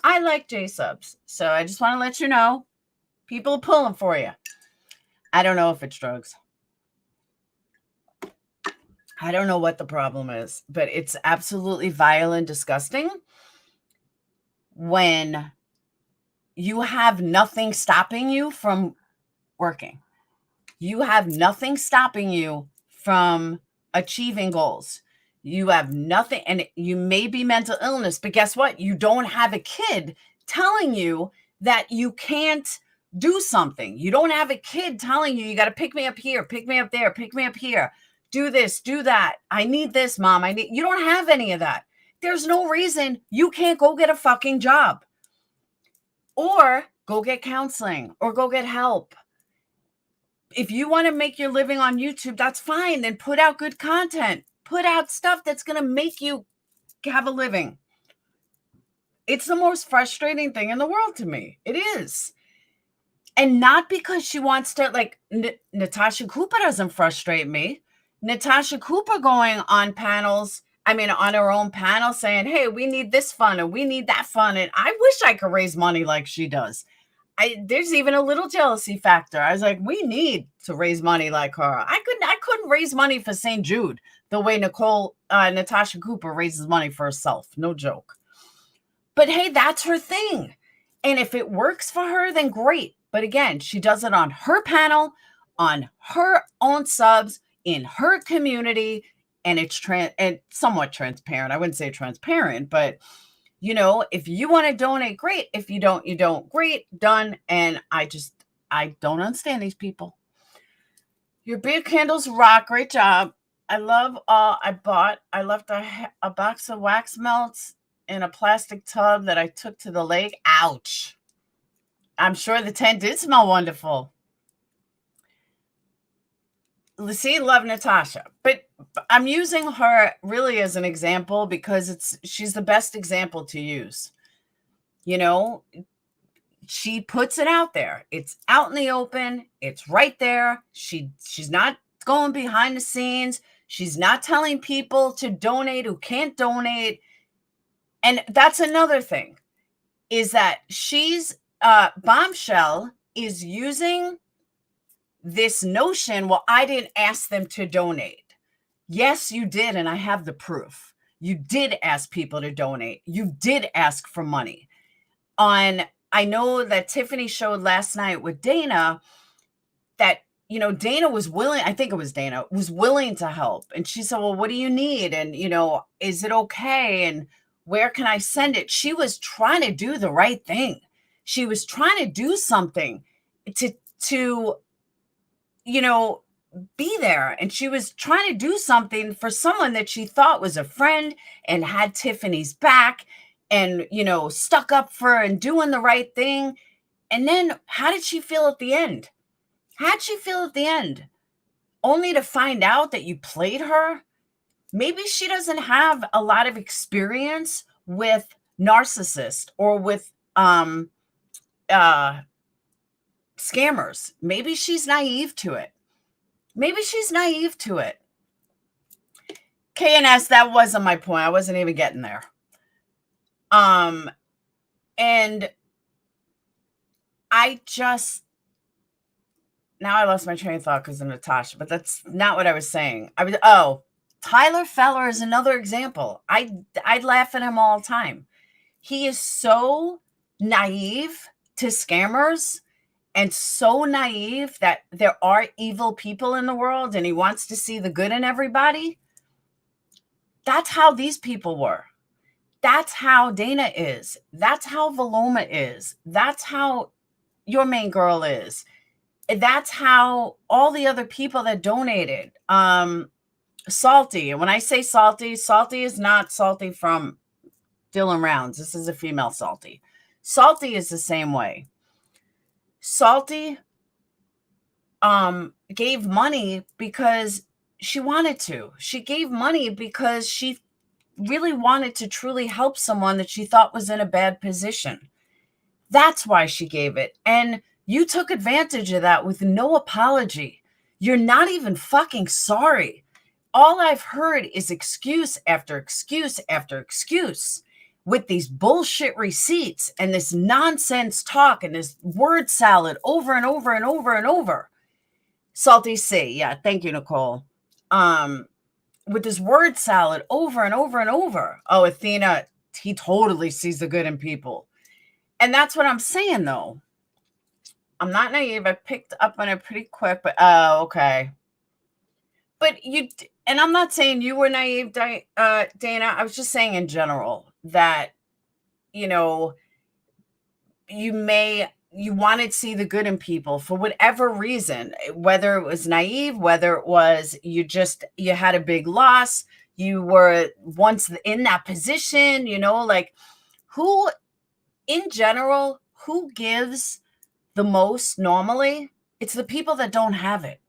I like J Subs. So I just want to let you know, people are pulling for you. I don't know if it's drugs. I don't know what the problem is, but it's absolutely vile and disgusting when you have nothing stopping you from working. You have nothing stopping you from achieving goals. You have nothing, and you may be mental illness, but guess what? You don't have a kid telling you that you can't do something. You don't have a kid telling you got to pick me up here, pick me up there, pick me up here. Do this, do that. I need this, mom. You don't have any of that. There's no reason you can't go get a fucking job or go get counseling or go get help. If you want to make your living on YouTube, that's fine. Then put out good content. Put out stuff that's going to make you have a living. It's the most frustrating thing in the world to me. It is. And not because she wants to, like, Natasha Cooper doesn't frustrate me. Natasha Cooper going on panels, on her own panel saying, hey, we need this fund and we need that fund. And I wish I could raise money like she does. There's even a little jealousy factor. I was like, we need to raise money like her. I couldn't raise money for St. Jude the way Natasha Cooper raises money for herself. No joke. But hey, that's her thing. And if it works for her, then great. But again, she does it on her panel, on her own subs, in her community, and it's somewhat transparent. I wouldn't say transparent, but if you want to donate, great. If you don't, you don't. Great, done. And I don't understand these people. Your beer candles rock. Great job. I left a box of wax melts in a plastic tub that I took to the lake. Ouch. I'm sure the tent did smell wonderful. See, love Natasha. But I'm using her really as an example because she's the best example to use. She puts it out there. It's out in the open. It's right there. She's not going behind the scenes. She's not telling people to donate who can't donate. And that's another thing, is that she's Bombshell is using this notion, well, I didn't ask them to donate. Yes, you did, and I have the proof. You did ask people to donate. You did ask for money. I know that Tiffany showed last night with Dana that, Dana was willing, I think it was Dana, was willing to help. And she said, well, what do you need? And, is it okay? And where can I send it? She was trying to do the right thing. She was trying to do something to be there. And she was trying to do something for someone that she thought was a friend and had Tiffany's back and, stuck up for her and doing the right thing. And then how did she feel at the end? How'd she feel at the end? Only to find out that you played her? Maybe she doesn't have a lot of experience with narcissists or with scammers. Maybe she's naive to it. KNS, that wasn't my point. I wasn't even getting there. And now I lost my train of thought because of Natasha, but that's not what I was saying. Tyler Feller is another example. I'd laugh at him all the time. He is so naive to scammers and so naive that there are evil people in the world and he wants to see the good in everybody. That's how these people were. That's how Dana is. That's how Valoma is. That's how your main girl is. That's how all the other people that donated. Salty. And when I say salty, salty is not salty from Dylan Rounds. This is a female Salty. Salty is the same way. Salty gave money because she wanted to. She gave money because she really wanted to truly help someone that she thought was in a bad position. That's why she gave it. And you took advantage of that with no apology. You're not even fucking sorry. All I've heard is excuse after excuse after excuse with these bullshit receipts and this nonsense talk and this word salad over and over and over and over. Salty C. Yeah, thank you, Nicole. With this word salad over and over and over. Oh, Athena, he totally sees the good in people. And that's what I'm saying, though. I'm not naive. I picked up on it pretty quick, but okay. But you, and I'm not saying you were naive, Dana. I was just saying in general that, you know, you wanted to see the good in people for whatever reason, whether it was naive, whether it was you had a big loss, you were once in that position, like who, in general, who gives the most normally? It's the people that don't have it.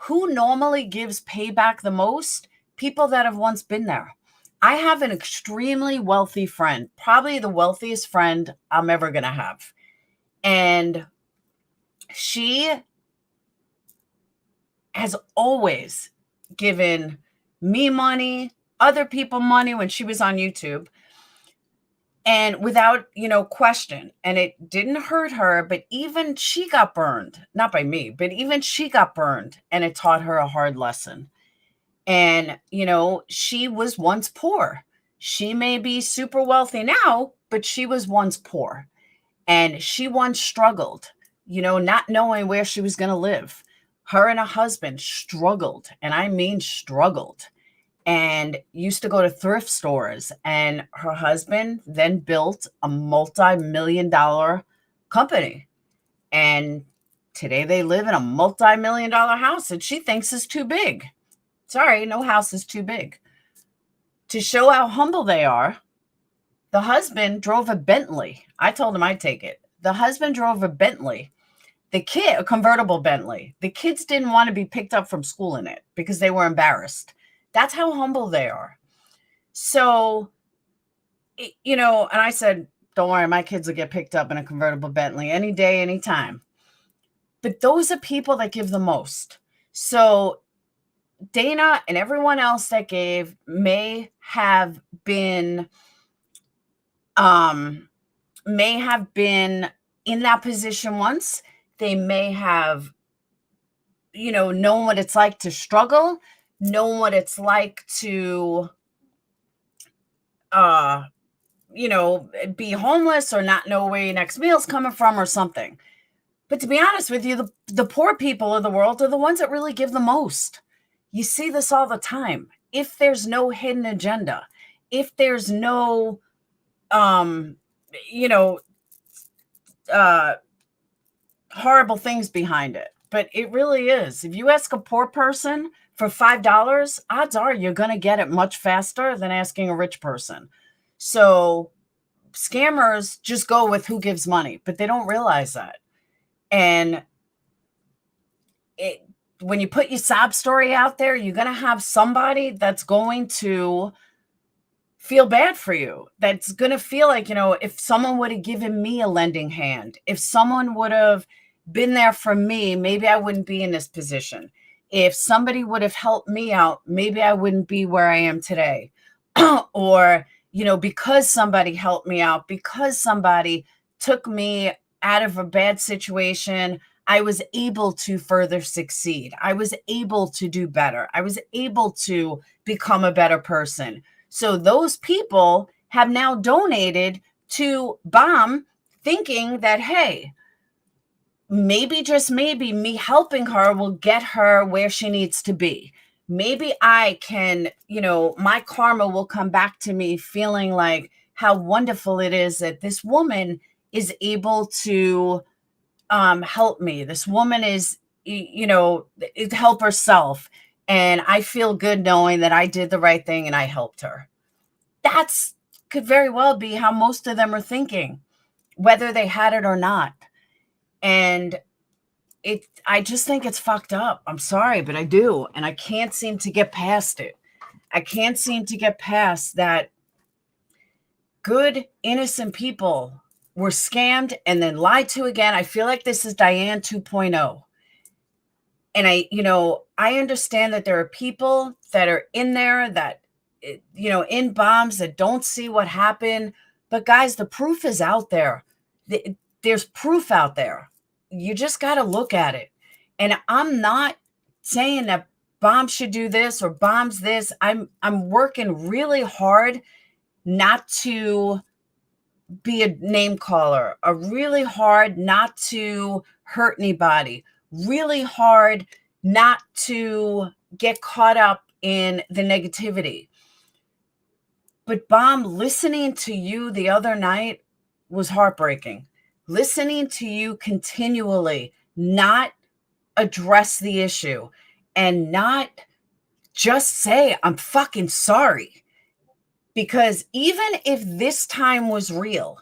Who normally gives payback the most? People that have once been there. I have an extremely wealthy friend, probably the wealthiest friend I'm ever going to have. And she has always given me money, other people money when she was on YouTube, and without, question. And it didn't hurt her, but even she got burned, not by me, but even she got burned, and it taught her a hard lesson. And, she was once poor. She may be super wealthy now, but she was once poor. And she once struggled, not knowing where she was going to live. Her and her husband struggled, and I mean struggled, and used to go to thrift stores. And her husband then built a multi-million-dollar company. And today they live in a multi-million-dollar house that she thinks is too big. Sorry, no house is too big. To show how humble they are, the husband drove a Bentley. I told him I'd take it. The husband drove a Bentley. A convertible Bentley. The kids didn't want to be picked up from school in it because they were embarrassed. That's how humble they are. So, and I said, don't worry, my kids will get picked up in a convertible Bentley any day, anytime. But those are people that give the most. So Dana and everyone else that gave may have been in that position once. They may have, known what it's like to struggle, known what it's like to, be homeless or not know where your next meal's coming from or something. But to be honest with you, the poor people of the world are the ones that really give the most. You see this all the time. If there's no hidden agenda, if there's no, horrible things behind it. But it really is. If you ask a poor person for $5, odds are you're going to get it much faster than asking a rich person. So scammers just go with who gives money, but they don't realize that. And when you put your sob story out there, you're going to have somebody that's going to feel bad for you. That's going to feel like, if someone would have given me a lending hand, if someone would have been there for me, maybe I wouldn't be in this position. If somebody would have helped me out, maybe I wouldn't be where I am today. Or, because somebody helped me out, because somebody took me out of a bad situation, I was able to further succeed. I was able to do better. I was able to become a better person. So those people have now donated to Bomb, thinking that, hey, maybe, just maybe, me helping her will get her where she needs to be. Maybe I can, my karma will come back to me feeling like how wonderful it is that this woman is able to help me. This woman is, help herself. And I feel good knowing that I did the right thing and I helped her. That's could very well be how most of them are thinking, whether they had it or not. And I just think it's fucked up. I'm sorry, but I do. And I can't seem to get past it. I can't seem to get past that good, innocent people were scammed and then lied to again. I feel like this is Diane 2.0. And I understand that there are people that are in there that, in bombs that don't see what happened. But guys, the proof is out there. There's proof out there. You just got to look at it. And I'm not saying that bombs should do this or bombs this. I'm working really hard not to be a name caller, really hard not to hurt anybody, really hard not to get caught up in the negativity. But Bomb, listening to you the other night was heartbreaking. Listening to you continually not address the issue and not just say, I'm fucking sorry. Because even if this time was real,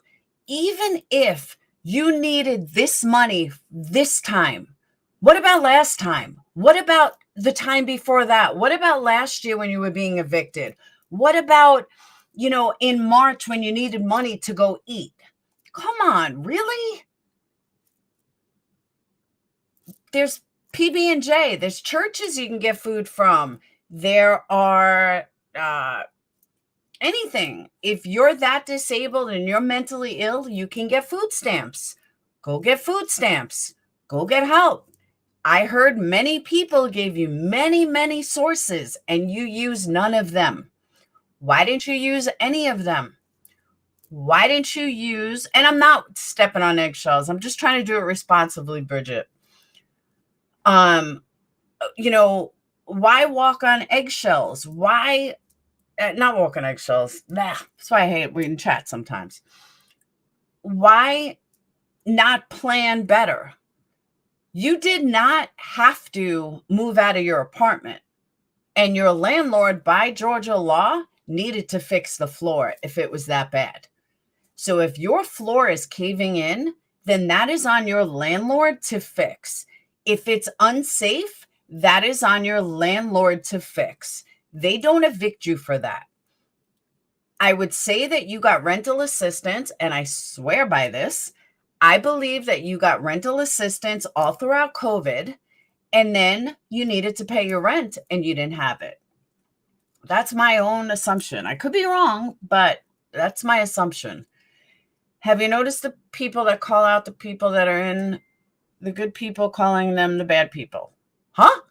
even if you needed this money this time, what about last time? What about the time before that? What about last year when you were being evicted? What about, in March when you needed money to go eat? Come on, really? There's PB&J. There's churches you can get food from. There are anything. If you're that disabled and you're mentally ill, you can get food stamps. Go get food stamps. Go get help. I heard many people gave you many, many sources and you use none of them. Why didn't you use any of them? Why didn't you use, and I'm not stepping on eggshells. I'm just trying to do it responsibly, Bridget. Why walk on eggshells? Why not walk on eggshells? That's why I hate reading chat sometimes. Why not plan better? You did not have to move out of your apartment, and your landlord, by Georgia law, needed to fix the floor if it was that bad. So if your floor is caving in, then that is on your landlord to fix. If it's unsafe, that is on your landlord to fix. They don't evict you for that. I would say that you got rental assistance, and I swear by this. I believe that you got rental assistance all throughout COVID, and then you needed to pay your rent and you didn't have it. That's my own assumption. I could be wrong, but that's my assumption. Have you noticed the people that call out the people that are in the good people, calling them the bad people? Huh?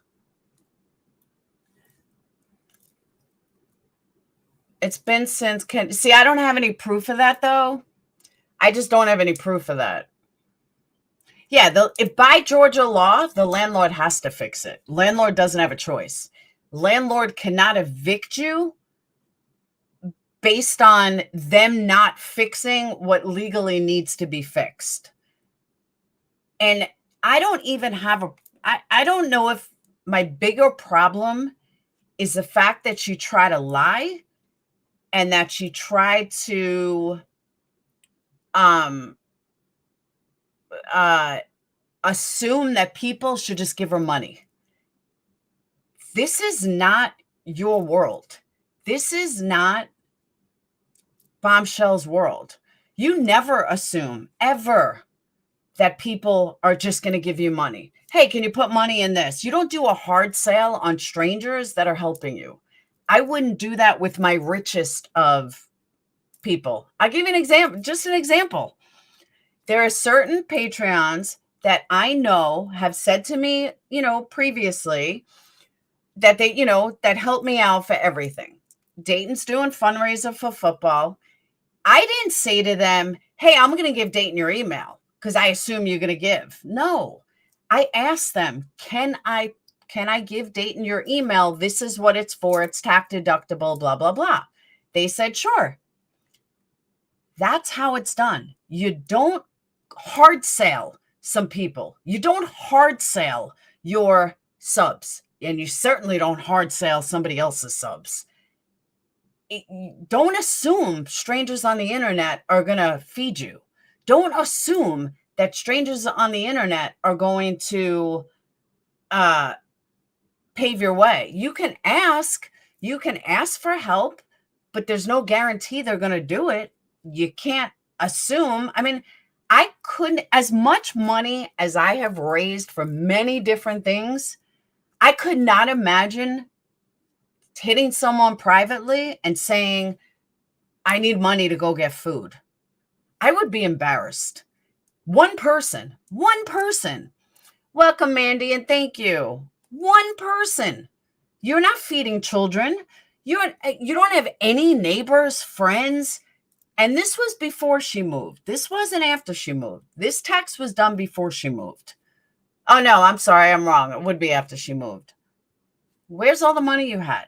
It's been since, see, I don't have any proof of that, though. I just don't have any proof of that. Yeah, if by Georgia law, the landlord has to fix it. Landlord doesn't have a choice. Landlord cannot evict you based on them not fixing what legally needs to be fixed. And I don't even have I don't know if my bigger problem is the fact that you try to lie and that you try to assume that people should just give her money. This is not your world. This is not Bombshell's world. You never assume, ever, that people are just going to give you money. Hey, can you put money in this? You don't do a hard sale on strangers that are helping you. I wouldn't do that with my richest of people. I'll give you an example, just an example. There are certain Patreons that I know have said to me, previously that they, that help me out for everything. Dayton's doing fundraiser for football. I didn't say to them, hey, I'm going to give Dayton your email because I assume you're going to give. No, I asked them, can I give Dayton your email? This is what it's for. It's tax deductible, blah, blah, blah. They said, sure. That's how it's done. You don't hard sell some people. You don't hard sell your subs. And you certainly don't hard sell somebody else's subs. don't assume strangers on the internet are going to feed you. Don't assume that strangers on the internet are going to pave your way. You can ask for help, but there's no guarantee they're going to do it. You can't assume. I mean, I couldn't, as much money as I have raised for many different things, I could not imagine hitting someone privately and saying, I need money to go get food. I would be embarrassed. One person. Welcome, Mandy, and thank you. One person. You're not feeding children. You don't have any neighbors, friends. And this was before she moved. This wasn't after she moved. This text was done before she moved. Oh, no, I'm sorry. I'm wrong. It would be after she moved. Where's all the money you had?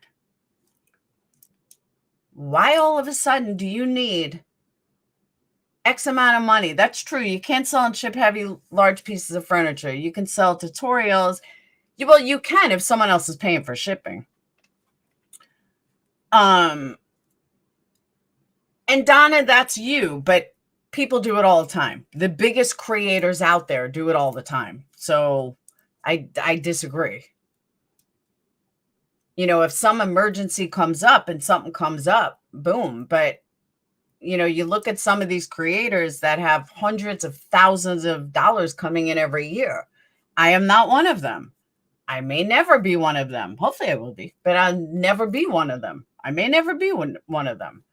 Why all of a sudden do you need X amount of money? That's true. You can't sell and ship heavy, large pieces of furniture. You can sell tutorials. Well, you can if someone else is paying for shipping. And Donna, that's you, but people do it all the time. The biggest creators out there do it all the time. So I disagree. If some emergency comes up and something comes up, boom. But, you look at some of these creators that have hundreds of thousands of dollars coming in every year. I am not one of them. I may never be one of them. Hopefully I will be, but I'll never be one of them. I may never be one of them.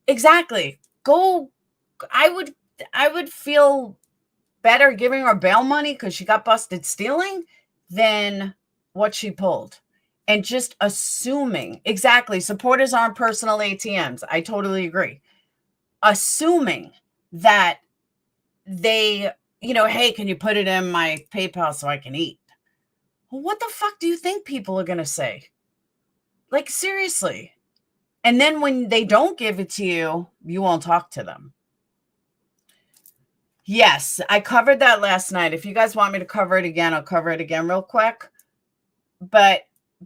Exactly. I would feel better giving her bail money because she got busted stealing than what she pulled. And just assuming, exactly, supporters aren't personal ATMs. I totally agree. Assuming that they, hey, can you put it in my PayPal so I can eat? Well, what the fuck do you think people are going to say? Like, seriously. And then when they don't give it to you, you won't talk to them. Yes, I covered that last night. If you guys want me to cover it again, I'll cover it again real quick. But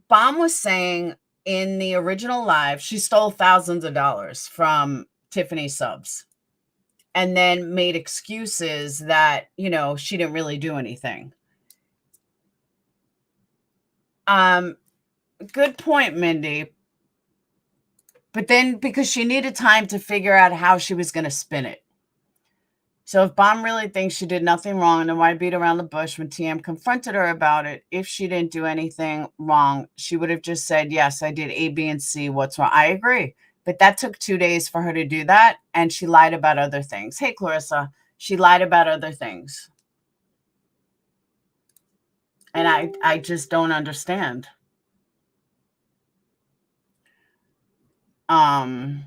Bomb was saying in the original live, she stole thousands of dollars from Tiffany subs and then made excuses that, she didn't really do anything. Good point, Mindy. But then because she needed time to figure out how she was going to spin it. So if Bomb really thinks she did nothing wrong, then why beat around the bush when TM confronted her about it? If she didn't do anything wrong, she would have just said, yes, I did A, B, and C. What's wrong? I agree. But that took 2 days for her to do that. And she lied about other things. Hey, Clarissa, she lied about other things. And I just don't understand. Hold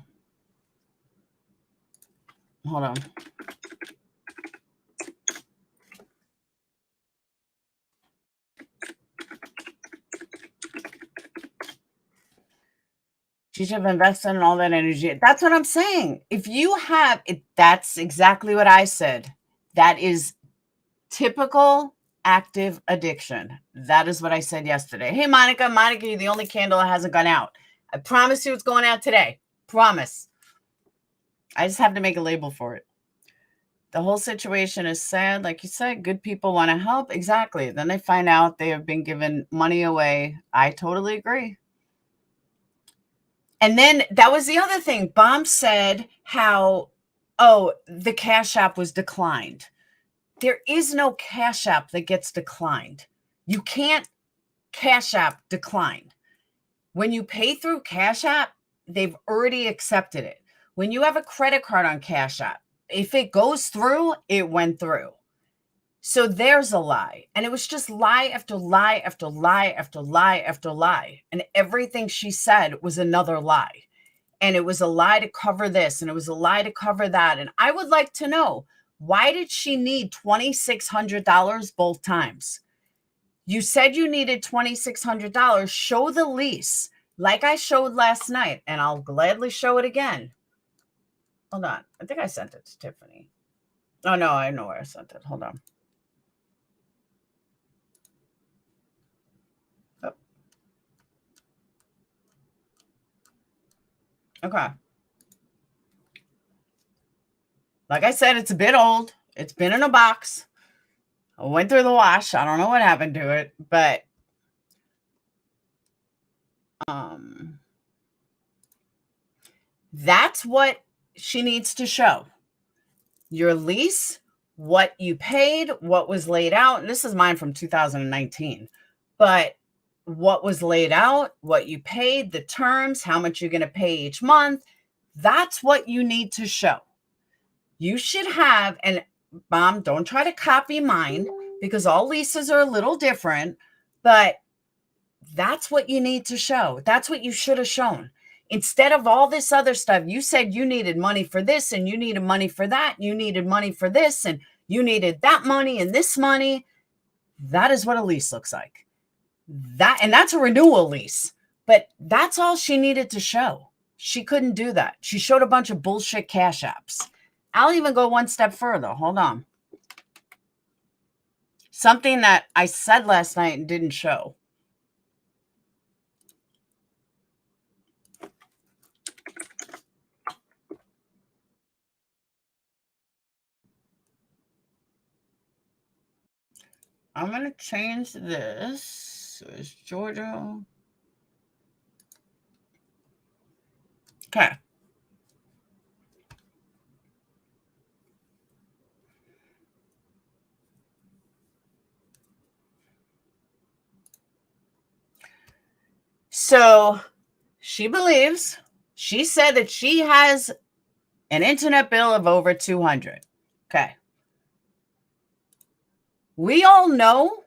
on. She should have invested in all that energy. That's what I'm saying. If you have it, that's exactly what I said. That is typical active addiction. That is what I said yesterday. Hey, Monica, you're the only candle that hasn't gone out. I promise you it's going out today. Promise. I just have to make a label for it. The whole situation is sad. Like you said, good people want to help. Exactly. Then they find out they have been given money away. I totally agree. And then that was the other thing. Bomb said how, the Cash App was declined. There is no Cash App that gets declined. You can't Cash App decline. When you pay through Cash App, they've already accepted it. When you have a credit card on Cash App, if it goes through, it went through. So there's a lie. And it was just lie after lie after lie after lie after lie. And everything she said was another lie. And it was a lie to cover this. And it was a lie to cover that. And I would like to know, why did she need $2,600 both times? You said you needed $2,600. Show the lease like I showed last night. And I'll gladly show it again. Hold on. I think I sent it to Tiffany. Oh, no, I know where I sent it. Hold on. Okay. Like I said, it's a bit old. It's been in a box. I went through the wash. I don't know what happened to it, but that's what she needs to show. Your lease, what you paid, what was laid out. And this is mine from 2019. But what was laid out, what you paid, the terms, how much you're going to pay each month. That's what you need to show. You should have, and Mom, don't try to copy mine because all leases are a little different, but that's what you need to show. That's what you should have shown. Instead of all this other stuff, you said you needed money for this and you needed money for that. You needed money for this and you needed that money and this money. That is what a lease looks like. That's a renewal lease, but that's all she needed to show. She couldn't do that. She showed a bunch of bullshit cash apps. I'll even go one step further. Hold on. Something that I said last night and didn't show. I'm going to change this. So it's Georgia. Okay. So she believes, she said that she has an internet bill of over 200. Okay. We all know,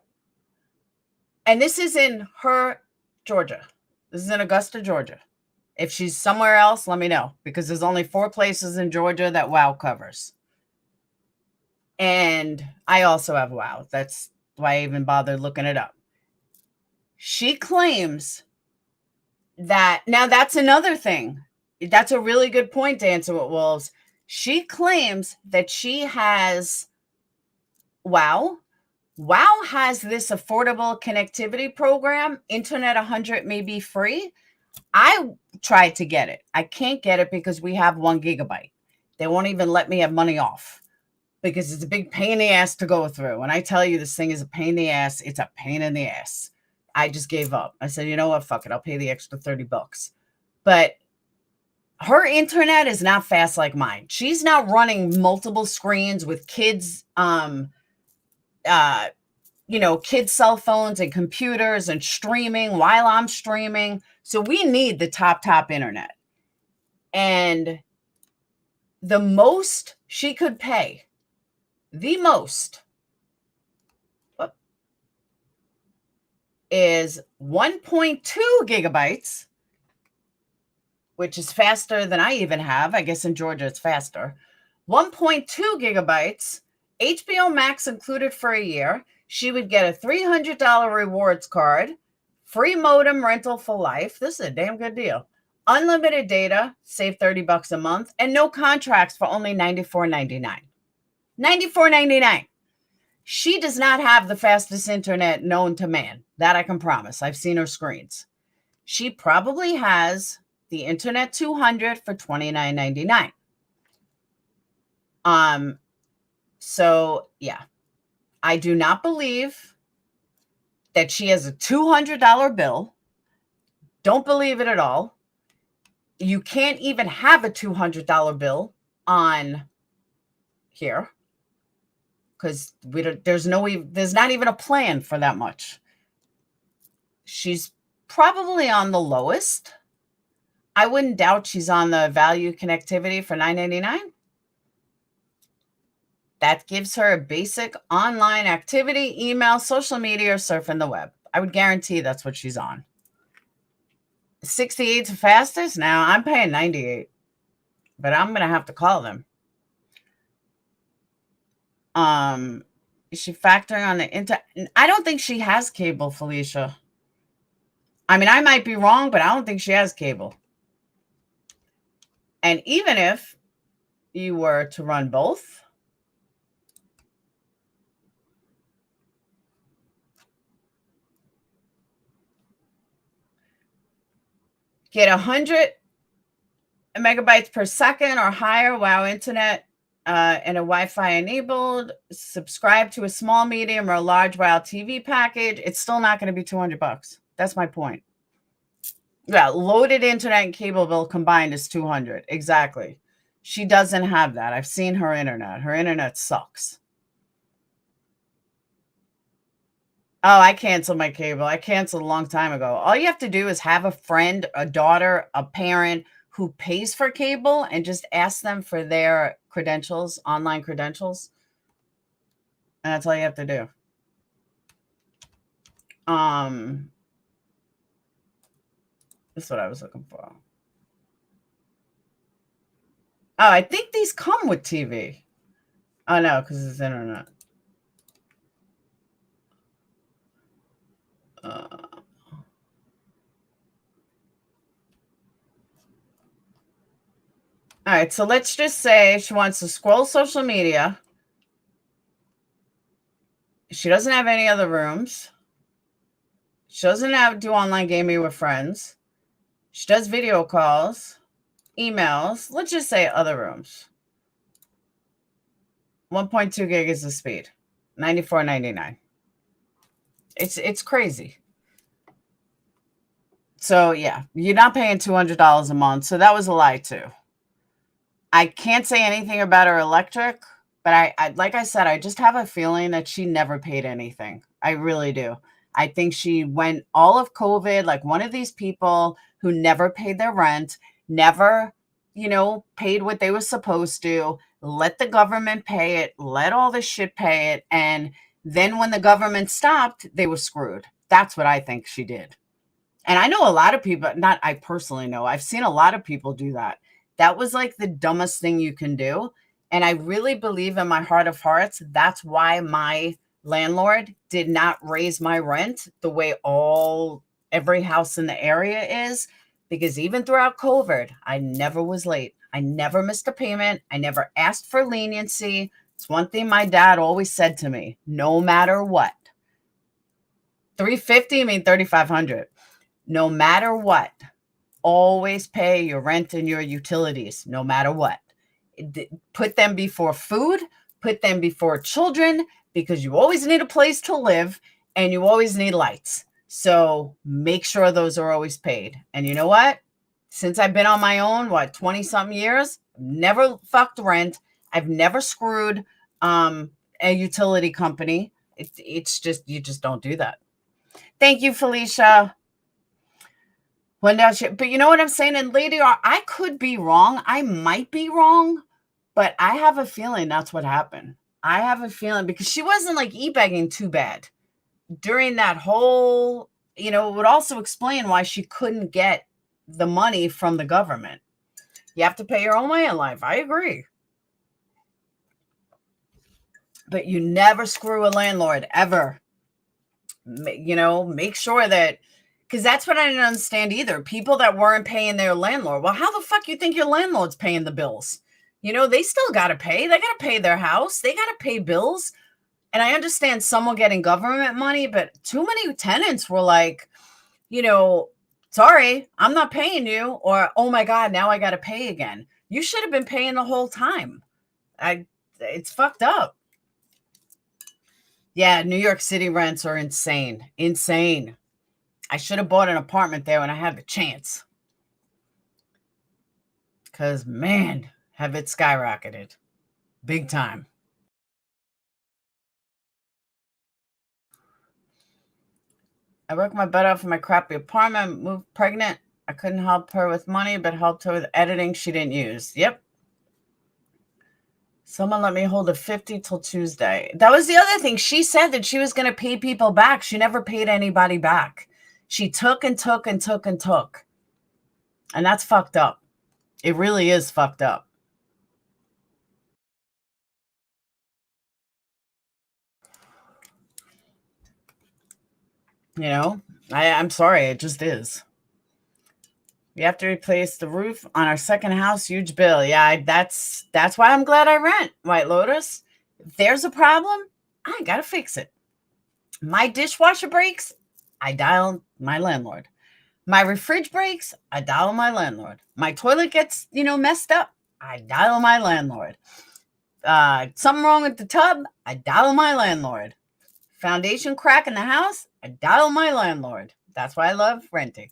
and this is in her Georgia. This is in Augusta, Georgia. If she's somewhere else, let me know, because there's only 4 places in Georgia that WOW covers. And I also have WOW. That's why I even bothered looking it up. She claims that, now that's another thing. That's a really good point, Dancing with Wolves. She claims that she has WOW. WOW has this affordable connectivity program, Internet 100 may be free. I tried to get it. I can't get it because we have 1 gigabyte. They won't even let me have money off because it's a big pain in the ass to go through. When I tell you this thing is a pain in the ass, it's a pain in the ass. I just gave up. I said, you know what? Fuck it. I'll pay the extra $30. But her internet is not fast like mine. She's not running multiple screens with kids, kids' cell phones and computers and streaming while I'm streaming. So we need the top internet. And the most she could pay, the most, is 1.2 gigabytes, which is faster than I even have. I guess in Georgia it's faster. 1.2 gigabytes, HBO Max included for a year. She would get a $300 rewards card, free modem rental for life. This is a damn good deal. Unlimited data, save $30 a month, and no contracts for only $94.99. $94.99. She does not have the fastest internet known to man. That I can promise. I've seen her screens. She probably has the Internet 200 for $29.99. So yeah, I do not believe that she has a $200 bill. Don't believe it at all. You can't even have a $200 bill on here because there's not even a plan for that much. She's probably on the lowest. I wouldn't doubt she's on the value connectivity for $9.99. That gives her a basic online activity, email, social media, or surfing the web. I would guarantee that's what she's on. 68 is fastest? Now I'm paying 98, but I'm going to have to call them. Is she factoring on the I don't think she has cable, Felicia. I mean, I might be wrong, but I don't think she has cable. And even if you were to run both, get 100 megabytes per second or higher. Wow, internet and a Wi-Fi enabled. Subscribe to a small, medium, or large WoW TV package. It's still not going to be $200. That's my point. Yeah, loaded internet and cable bill combined is $200. Exactly. She doesn't have that. I've seen her internet. Her internet sucks. Oh, I canceled my cable. I canceled a long time ago. All you have to do is have a friend, a daughter, a parent who pays for cable and just ask them for their credentials, online credentials. And that's all you have to do. That's what I was looking for. Oh, I think these come with TV. Oh, no, because it's internet. All right, so let's just say she wants to scroll social media. She doesn't have any other rooms. She doesn't do online gaming with friends. She does video calls, emails. Let's just say other rooms. 1.2 gig is the speed. $94.99. It's crazy. So yeah, you're not paying $200 a month. So that was a lie too. I can't say anything about her electric, but I like I said, I just have a feeling that she never paid anything. I really do. I think she went all of COVID like one of these people who never paid their rent, never, paid what they were supposed to, let the government pay it, let all the shit pay it. And then when the government stopped, they were screwed. That's what I think she did. And I know a lot of people, not I personally know, I've seen a lot of people do that. That was like the dumbest thing you can do. And I really believe in my heart of hearts, that's why my landlord did not raise my rent the way every house in the area is. Because even throughout COVID, I never was late. I never missed a payment. I never asked for leniency. It's one thing my dad always said to me, no matter what. $350, I mean $3,500. No matter what, always pay your rent and your utilities, no matter what. Put them before food, put them before children, because you always need a place to live and you always need lights. So make sure those are always paid. And you know what? Since I've been on my own, 20-something years, never fucked rent. I've never screwed a utility company. It's just, you just don't do that. Thank you, Felicia. But you know what I'm saying? And Lady R, I could be wrong. I might be wrong, but I have a feeling that's what happened. I have a feeling because she wasn't like e-begging too bad during that whole, it would also explain why she couldn't get the money from the government. You have to pay your own way in life. I agree. But you never screw a landlord ever. Make sure that, because that's what I didn't understand either. People that weren't paying their landlord. Well, how the fuck you think your landlord's paying the bills? They still got to pay. They got to pay their house. They got to pay bills. And I understand some were getting government money, but too many tenants were like, sorry, I'm not paying you. Or, oh my God, now I got to pay again. You should have been paying the whole time. It's fucked up. Yeah, New York City rents are insane. Insane. I should have bought an apartment there when I had the chance. Because, man, have it skyrocketed. Big time. I worked my butt off for my crappy apartment, moved pregnant. I couldn't help her with money, but helped her with editing she didn't use. Yep. Someone let me hold a 50 till Tuesday. That was the other thing. She said that she was going to pay people back. She never paid anybody back. She took and took and took and took. And that's fucked up. It really is fucked up. I'm sorry. It just is. We have to replace the roof on our second house. Huge bill. Yeah, that's why I'm glad I rent, White Lotus. If there's a problem, I got to fix it. My dishwasher breaks, I dial my landlord. My fridge breaks, I dial my landlord. My toilet gets, messed up, I dial my landlord. Something wrong with the tub, I dial my landlord. Foundation crack in the house, I dial my landlord. That's why I love renting.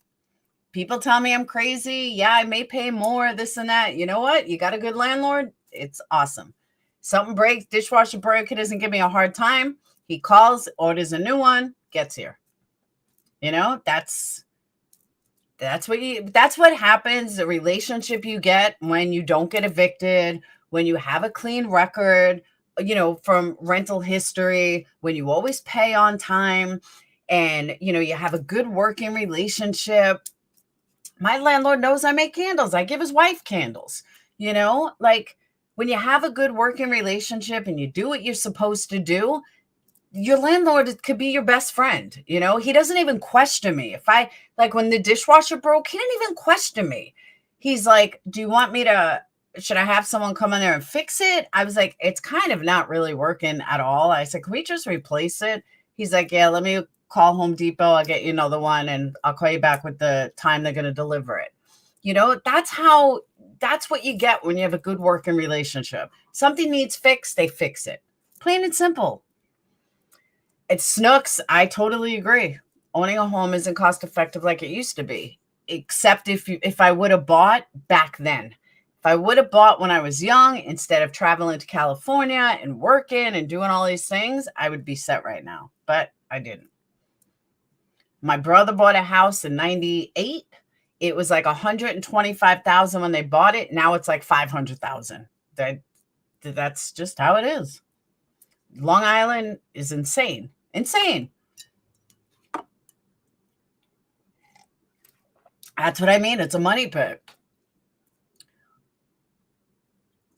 People tell me I'm crazy. Yeah, I may pay more, this and that. You know what? You got a good landlord. It's awesome. Something breaks, dishwasher break, he doesn't give me a hard time. He calls, orders a new one, gets here. That's what happens. The relationship you get when you don't get evicted, when you have a clean record, from rental history, when you always pay on time, and you have a good working relationship. My landlord knows I make candles. I give his wife candles. Like, when you have a good working relationship and you do what you're supposed to do, your landlord could be your best friend. He doesn't even question me. If I, like, when the dishwasher broke, he didn't even question me. He's like, do you want me to, should I have someone come in there and fix it? I was like, it's kind of not really working at all. I said, can we just replace it? He's like, yeah, let me call Home Depot. I'll get you another one and I'll call you back with the time they're going to deliver it. That's what you get when you have a good working relationship. Something needs fixed, they fix it. Plain and simple. It's snooks. I totally agree. Owning a home isn't cost effective like it used to be, except if I would have bought back then. If I would have bought when I was young, instead of traveling to California and working and doing all these things, I would be set right now. But I didn't. My brother bought a house in 98. It was like 125,000 when they bought it. Now it's like 500,000. That's just how it is. Long Island is insane. Insane. That's what I mean. It's a money pit.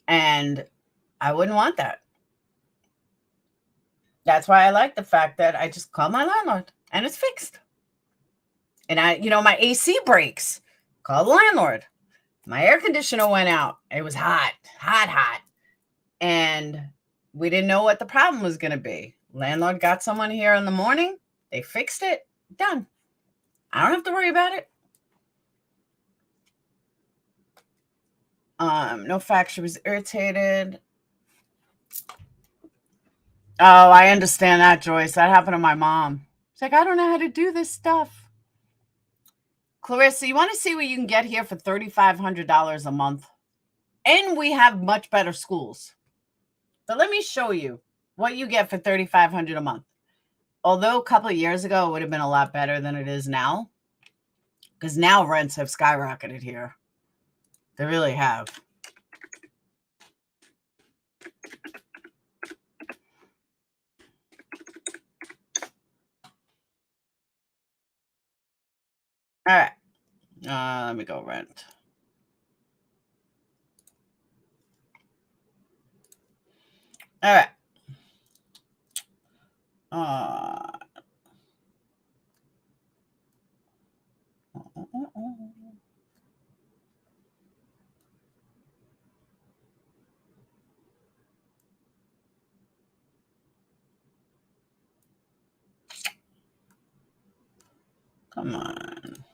And I wouldn't want that. That's why I like the fact that I just call my landlord and it's fixed. And my AC breaks. Call the landlord. My air conditioner went out. It was hot, hot, hot. And we didn't know what the problem was going to be. Landlord got someone here in the morning. They fixed it. Done. I don't have to worry about it. No fact she was irritated. Oh, I understand that, Joyce. That happened to my mom. It's like, I don't know how to do this stuff. Clarissa, you want to see what you can get here for $3,500 a month? And we have much better schools. But let me show you what you get for $3,500 a month. Although a couple of years ago, it would have been a lot better than it is now. Because now rents have skyrocketed here. They really have. All right. Let me go rent. All right. Come on.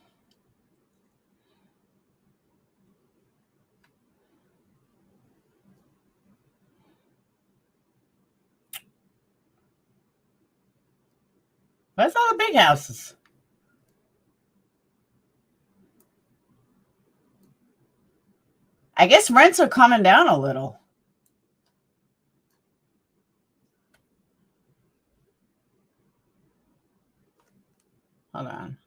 Where's all the big houses? I guess rents are coming down a little. Hold on.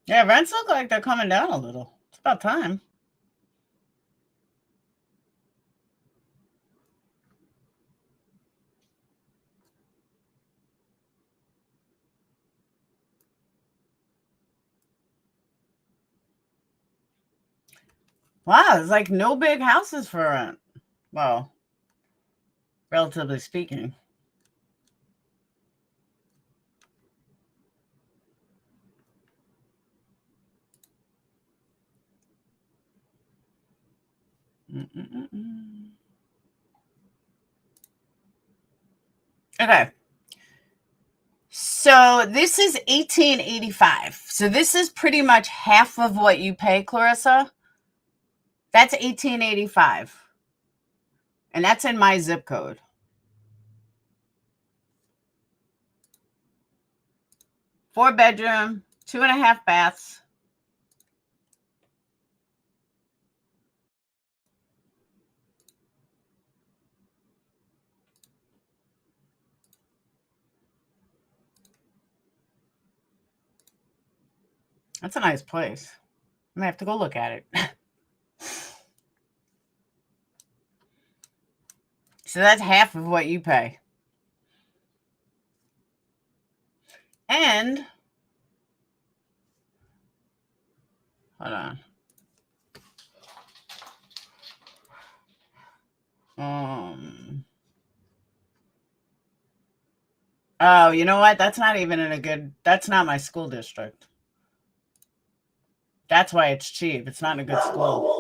Yeah, rents look like they're coming down a little. It's about time. Wow, there's like no big houses for rent. Well, relatively speaking. Okay. So this is $18.85. So this is pretty much half of what you pay, Clarissa. That's $18.85. And that's in my zip code. Four bedroom, 2.5 baths. That's a nice place. I'm gonna have to go look at it. So that's half of what you pay. And hold on. Oh, you know what? That's not even in a good, that's not my school district. That's why it's cheap. It's not in a good school.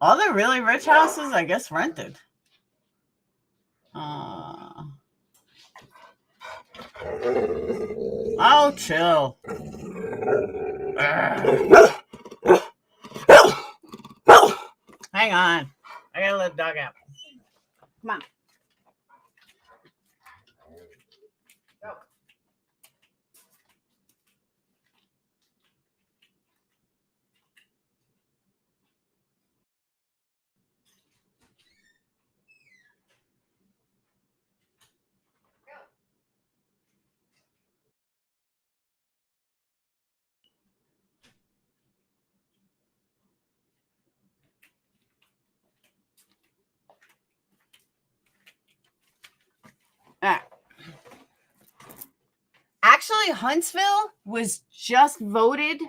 All the really rich houses, I guess, rented. Oh, chill. Hang on. I gotta let the dog out. Come on. Go. All right. Actually, Huntsville was just voted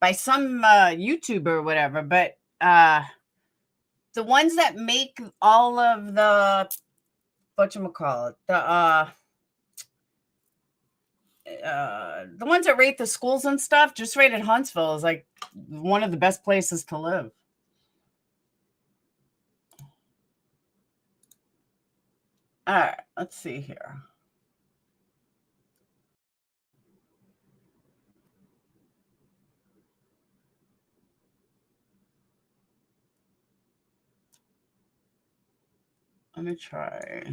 by some YouTuber or whatever, but the ones that make all of the whatchamacallit, the ones that rate the schools and stuff just rated Huntsville as like one of the best places to live. All right, let's see here. Let me try.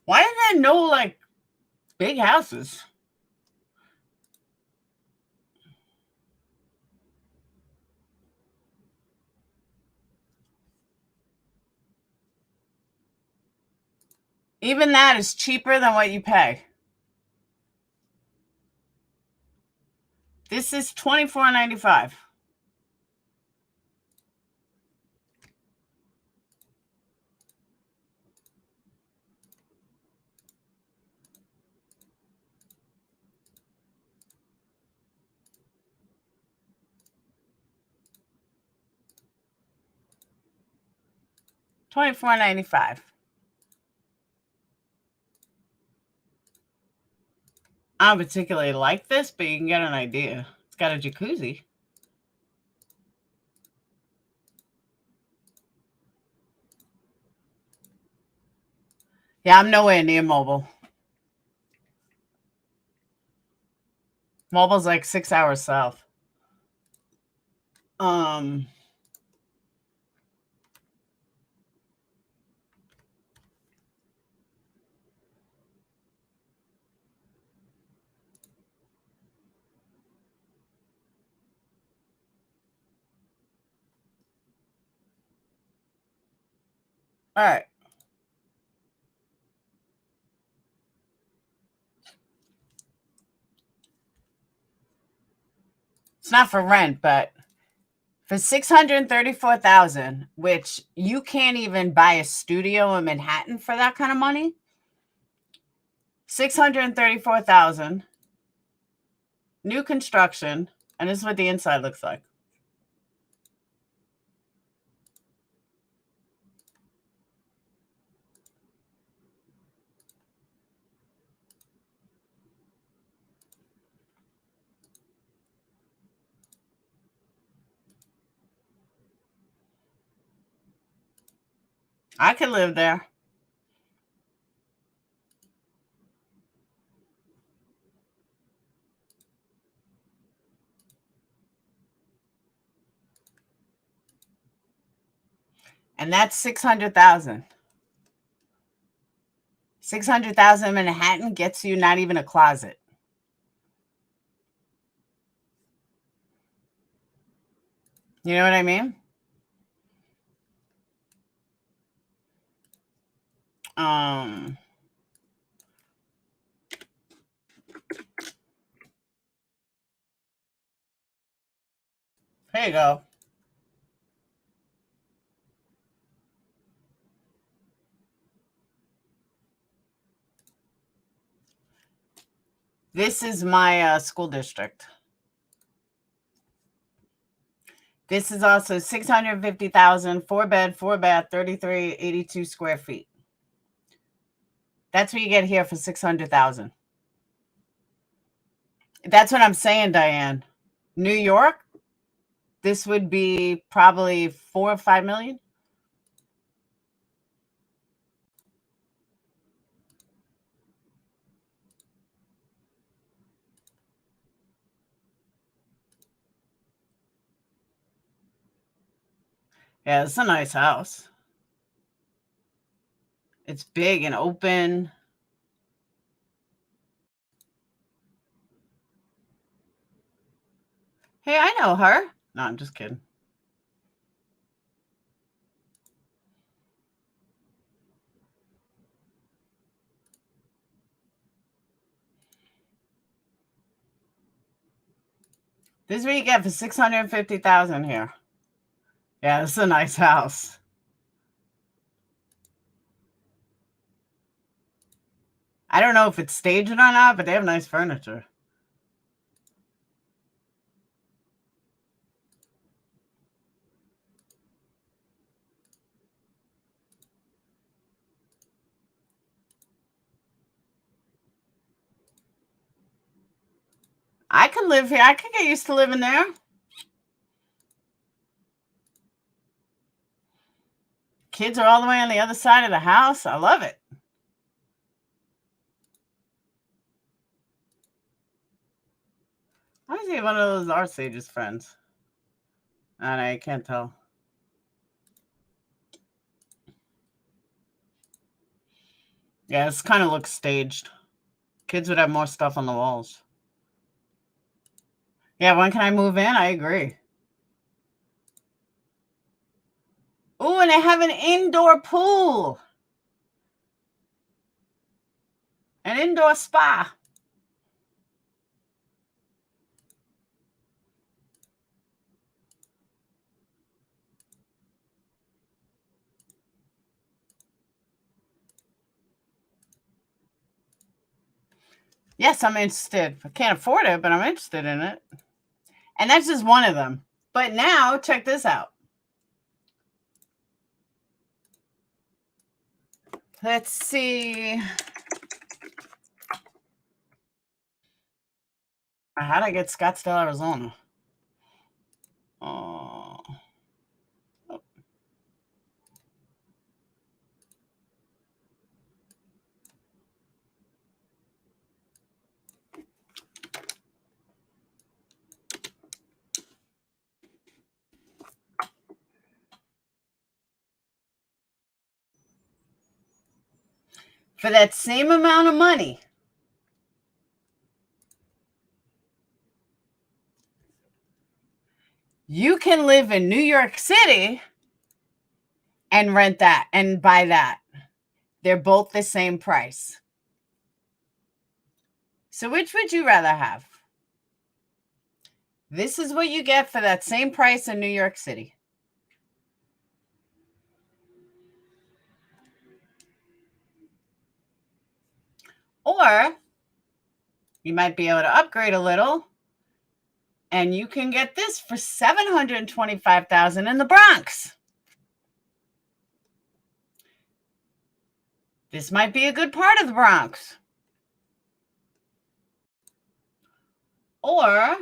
Why are there no like big houses? Even that is cheaper than what you pay. This is $24.95. $24.95. I don't particularly like this, but you can get an idea. It's got a jacuzzi. Yeah, I'm nowhere near Mobile. Mobile's like 6 hours south. All right. It's not for rent, but for $634,000, which you can't even buy a studio in Manhattan for that kind of money. $634,000, new construction, and this is what the inside looks like. I could live there. And that's 600,000. 600,000 in Manhattan gets you not even a closet. You know what I mean? Here you go. This is my school district. This is also 650,000, 4-bed, 4-bath, 3,382 square feet. That's what you get here for 600,000. That's what I'm saying, Diane. New York, this would be probably 4 or 5 million. Yeah, it's a nice house. It's big and open. Hey, I know her. No, I'm just kidding. This is what you get for 650,000 here. Yeah, this is a nice house. I don't know if it's staged or not, but they have nice furniture. I could live here. I could get used to living there. Kids are all the way on the other side of the house. I love it. How is he one of those Art Sage's friends? I don't know, I can't tell. Yeah, this kind of looks staged. Kids would have more stuff on the walls. Yeah, when can I move in? I agree. Oh, and they have an indoor pool. An indoor spa. Yes, I'm interested. I can't afford it, but I'm interested in it. And that's just one of them. But now, check this out. Let's see. How'd I get Scottsdale, Arizona? Oh. For that same amount of money, you can live in New York City and rent that and buy that. They're both the same price. So which would you rather have? This is what you get for that same price in New York City. Or you might be able to upgrade a little and you can get this for $725,000 in the Bronx. This might be a good part of the Bronx. Or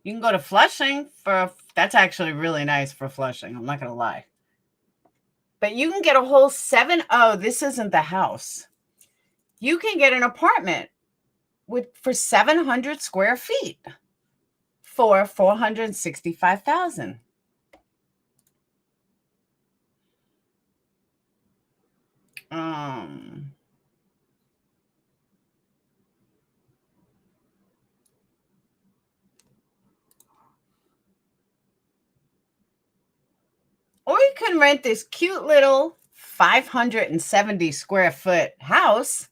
you can go to Flushing that's actually really nice for Flushing. I'm not going to lie. But you can get a whole this isn't the house. You can get an apartment for 700 square feet for $465,000. Or you can rent this cute little 570 square foot house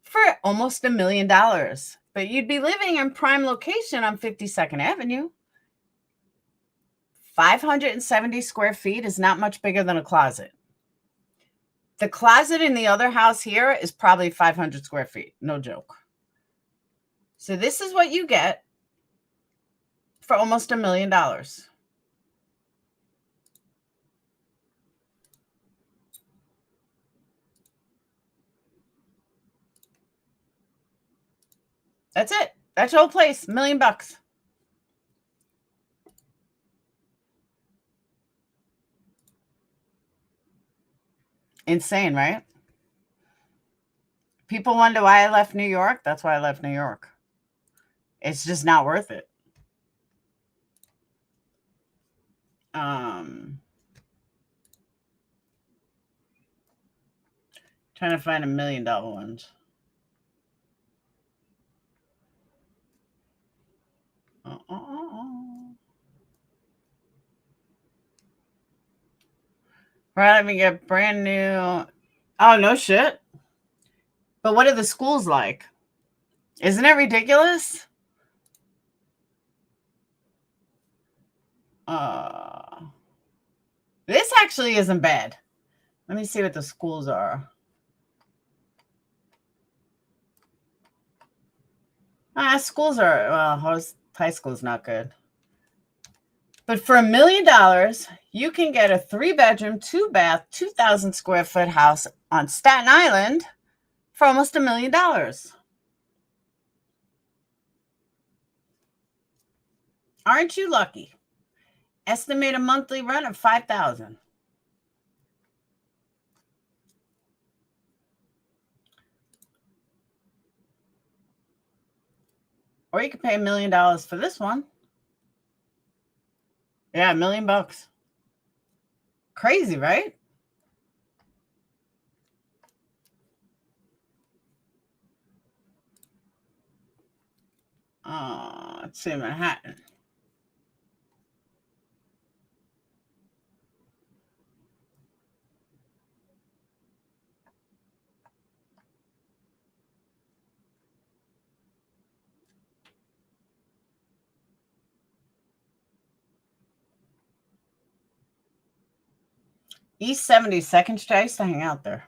for almost $1 million. But you'd be living in prime location on 52nd Avenue. 570 square feet is not much bigger than a closet. The closet in the other house here is probably 500 square feet. No joke. So this is what you get for almost $1 million. That's it. That's your whole place. $1 million. Insane, right? People wonder why I left New York. That's why I left New York. It's just not worth it. Trying to find $1 million ones. Right, we get brand new. Oh, no shit. But what are the schools like? Isn't it ridiculous? This actually isn't bad. Let me see what the schools are. Schools are, well, high school's not good. But for $1 million, you can get a 3-bedroom, 2-bath, 2,000 square foot house on Staten Island for almost $1 million. Aren't you lucky? Estimate a monthly rent of $5,000. Or you could pay $1 million for this one. Yeah, $1 million. Crazy, right? Let's see, Manhattan. East 72nd Street. I used to hang out there.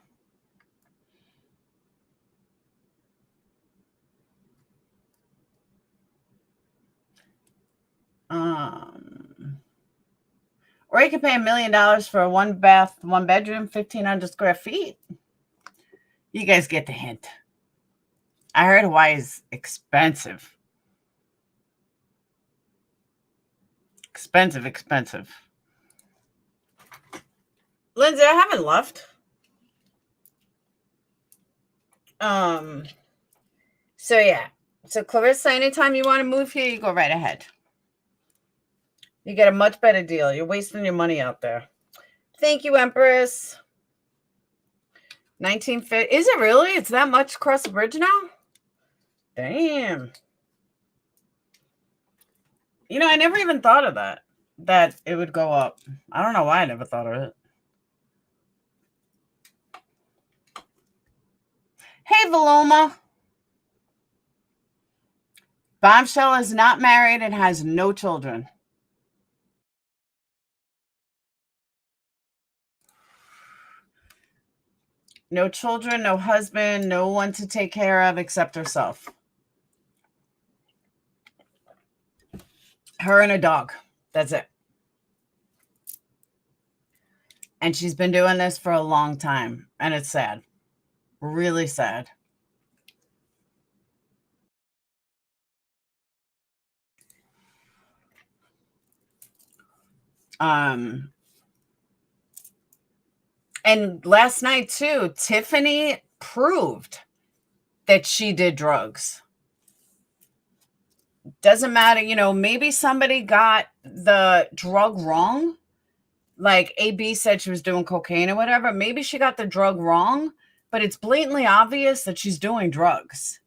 Or you could pay $1 million for a 1-bath, 1-bedroom, 1,500 square feet. You guys get the hint. I heard Hawaii is expensive. Expensive. Lindsay, I haven't left. So yeah. So Clarissa, anytime you want to move here, you go right ahead. You get a much better deal. You're wasting your money out there. Thank you, Empress. 1950. Is it really? It's that much across the bridge now? Damn. You know, I never even thought of that. that it would go up. I don't know why I never thought of it. Hey, Valoma. Bombshell is not married and has no children. No children, no husband, no one to take care of except herself. Her and a dog. That's it. And she's been doing this for a long time. And it's sad. Really sad. And last night too, Tiffany proved that she did drugs. Doesn't matter, maybe somebody got the drug wrong. Like AB said she was doing cocaine or whatever. Maybe she got the drug wrong, but it's blatantly obvious that she's doing drugs.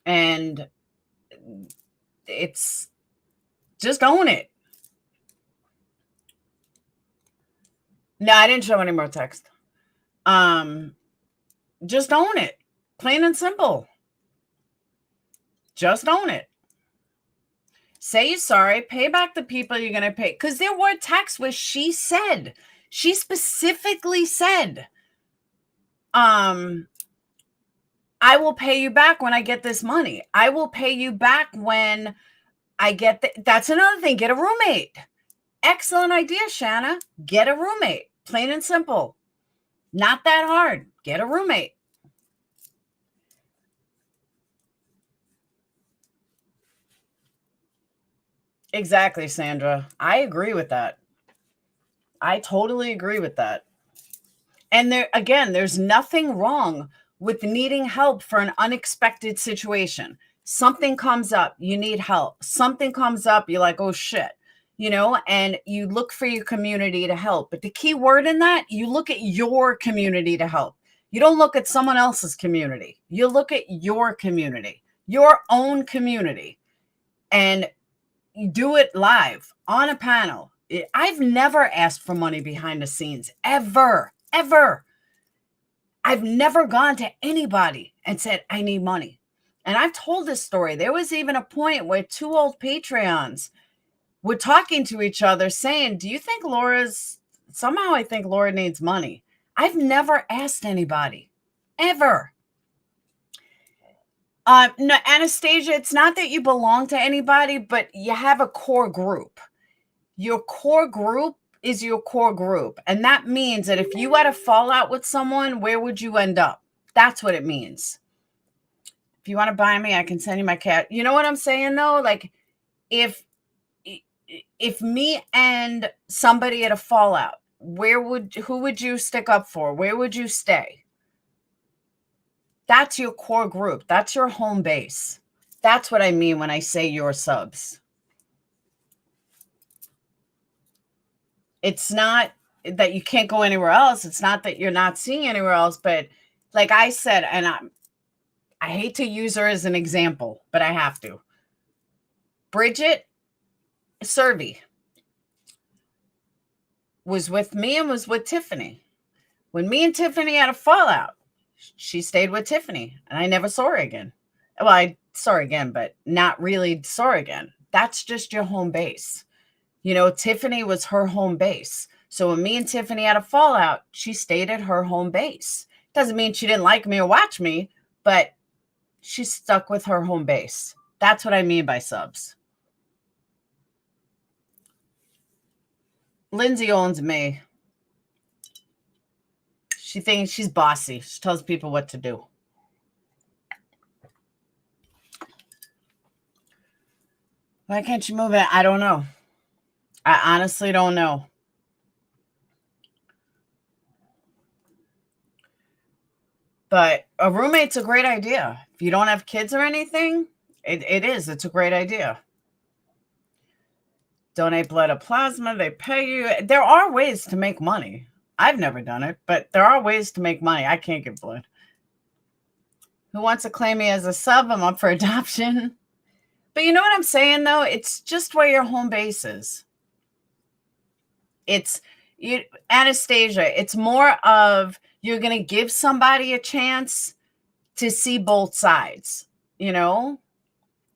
And it's just own it. No, I didn't show any more text. Just own it. Plain and simple. Just own it. Say you're sorry. Pay back the people you're going to pay. Because there were texts where she specifically said, I will pay you back when I get this money. I will pay you back when I get that's another thing. Get a roommate. Excellent idea, Shanna. Get a roommate. Plain and simple. Not that hard. Get a roommate. Exactly, Sandra. I agree with that. I totally agree with that. And there's nothing wrong with needing help for an unexpected situation. Something comes up, you need help. Something comes up, you're like, oh shit, and you look for your community to help. But the key word in that, you look at your community to help. You don't look at someone else's community. You look at your community, your own community, and you do it live on a panel. I've never asked for money behind the scenes, ever. I've never gone to anybody and said, I need money. And I've told this story. There was even a point where two old Patreons were talking to each other saying, do you think somehow I think Laura needs money. I've never asked anybody, ever. No, Anastasia, it's not that you belong to anybody, but you have a core group. Your core group is your core group. And that means that if you had a fallout with someone, where would you end up? That's what it means. If you want to buy me, I can send you my cat. You know what I'm saying, though? Like, if me and somebody had a fallout, who would you stick up for? Where would you stay? That's your core group. That's your home base. That's what I mean when I say your subs. It's not that you can't go anywhere else. It's not that you're not seeing anywhere else. But like I said, and I hate to use her as an example, but I have to. Bridget Serby was with me and was with Tiffany. When me and Tiffany had a fallout, she stayed with Tiffany, and I never saw her again. Well, I saw her again, but not really saw her again. That's just your home base. Tiffany was her home base. So when me and Tiffany had a fallout, she stayed at her home base. Doesn't mean she didn't like me or watch me, but she stuck with her home base. That's what I mean by subs. Lindsay owns me. She thinks she's bossy. She tells people what to do. Why can't you move it? I don't know. I honestly don't know. But a roommate's a great idea. If you don't have kids or anything, it is. It's a great idea. Donate blood or plasma. They pay you. There are ways to make money. I've never done it, but there are ways to make money. I can't give blood. Who wants to claim me as a sub? I'm up for adoption. But you know what I'm saying, though? It's just where your home base is. It's you, Anastasia, it's more of you're going to give somebody a chance to see both sides, you know?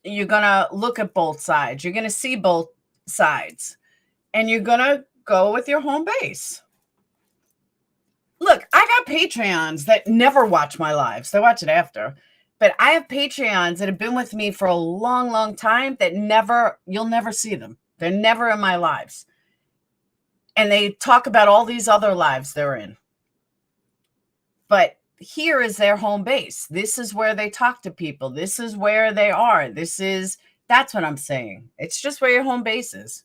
You're going to look at both sides. You're going to see both sides. And you're going to go with your home base. Look, I got Patreons that never watch my lives. They watch it after. But I have Patreons that have been with me for a long, long time that you'll never see them. They're never in my lives. And they talk about all these other lives they're in. But here is their home base. This is where they talk to people. This is where they are. That's what I'm saying. It's just where your home base is.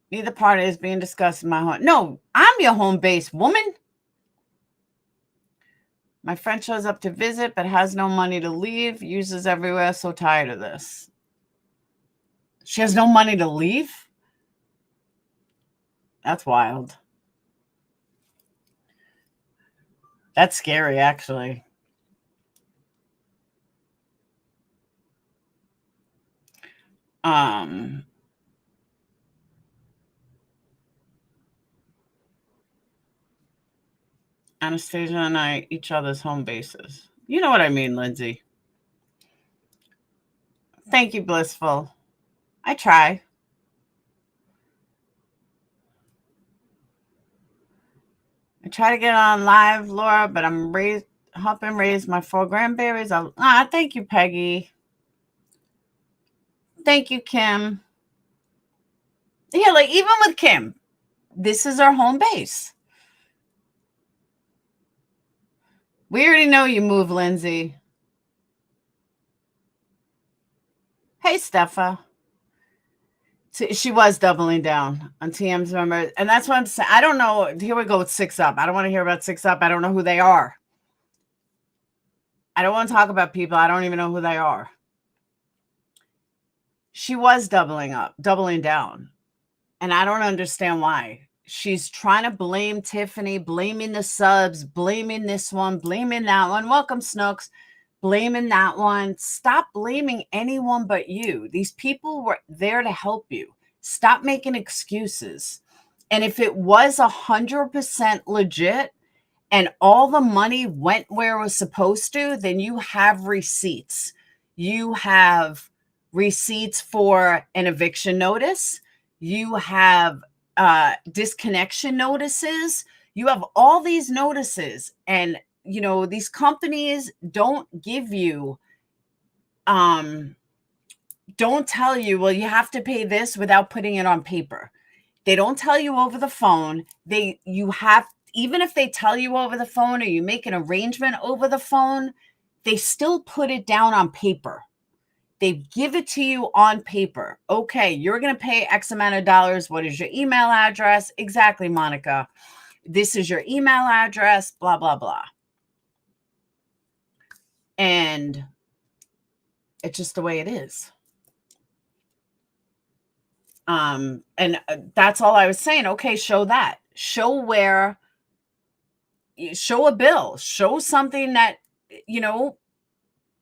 Neither party is being discussed in my home. No, I'm your home base, woman. My friend shows up to visit, but has no money to leave. Uses everywhere. So tired of this. She has no money to leave? That's wild. That's scary, actually. Anastasia and I each other's home bases. You know what I mean, Lindsay. Thank you, Blissful. I try. I try to get on live, Laura, but I'm helping raise my 4 grandbabies. Thank you, Peggy. Thank you, Kim. Yeah, like even with Kim, this is our home base. We already know you move, Lindsay. Hey, Steffa. She was doubling down on TM's members. And that's what I'm saying. I don't know. Here we go with 6 Up. I don't want to hear about 6 Up. I don't know who they are. I don't want to talk about people. I don't even know who they are. She was doubling down. And I don't understand why. She's trying to blame Tiffany, blaming the subs, blaming this one, blaming that one. Welcome, Snooks. Blaming that one. Stop blaming anyone but you. These people were there to help you. Stop making excuses. And if it was 100% legit and all the money went where it was supposed to, then you have receipts. You have receipts for an eviction notice. You have disconnection notices. You have all these notices, and these companies don't give you, don't tell you, well, you have to pay this without putting it on paper. They don't tell you over the phone. Even if they tell you over the phone or you make an arrangement over the phone, they still put it down on paper. They give it to you on paper. Okay, you're going to pay X amount of dollars. What is your email address? Exactly, Monica. This is your email address, blah, blah, blah. And it's just the way it is. And that's all I was saying. Okay, show that. Show a bill. Show something that,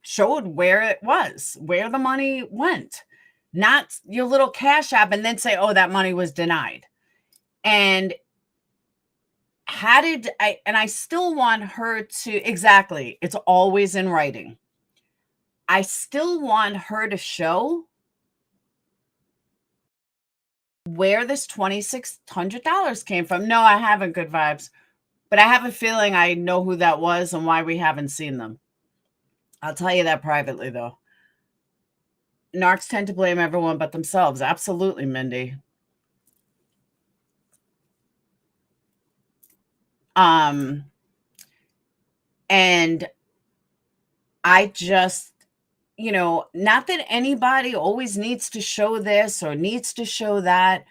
showed where it was, where the money went. Not your little Cash App and then say, oh, that money was denied. And I still want her to, exactly, it's always in writing. I still want her to show where this $2,600 came from. No, I haven't, Good Vibes, but I have a feeling I know who that was and why we haven't seen them. I'll tell you that privately, though. Narcs tend to blame everyone but themselves. Absolutely, Mindy. And I just, not that anybody always needs to show this or needs to show that.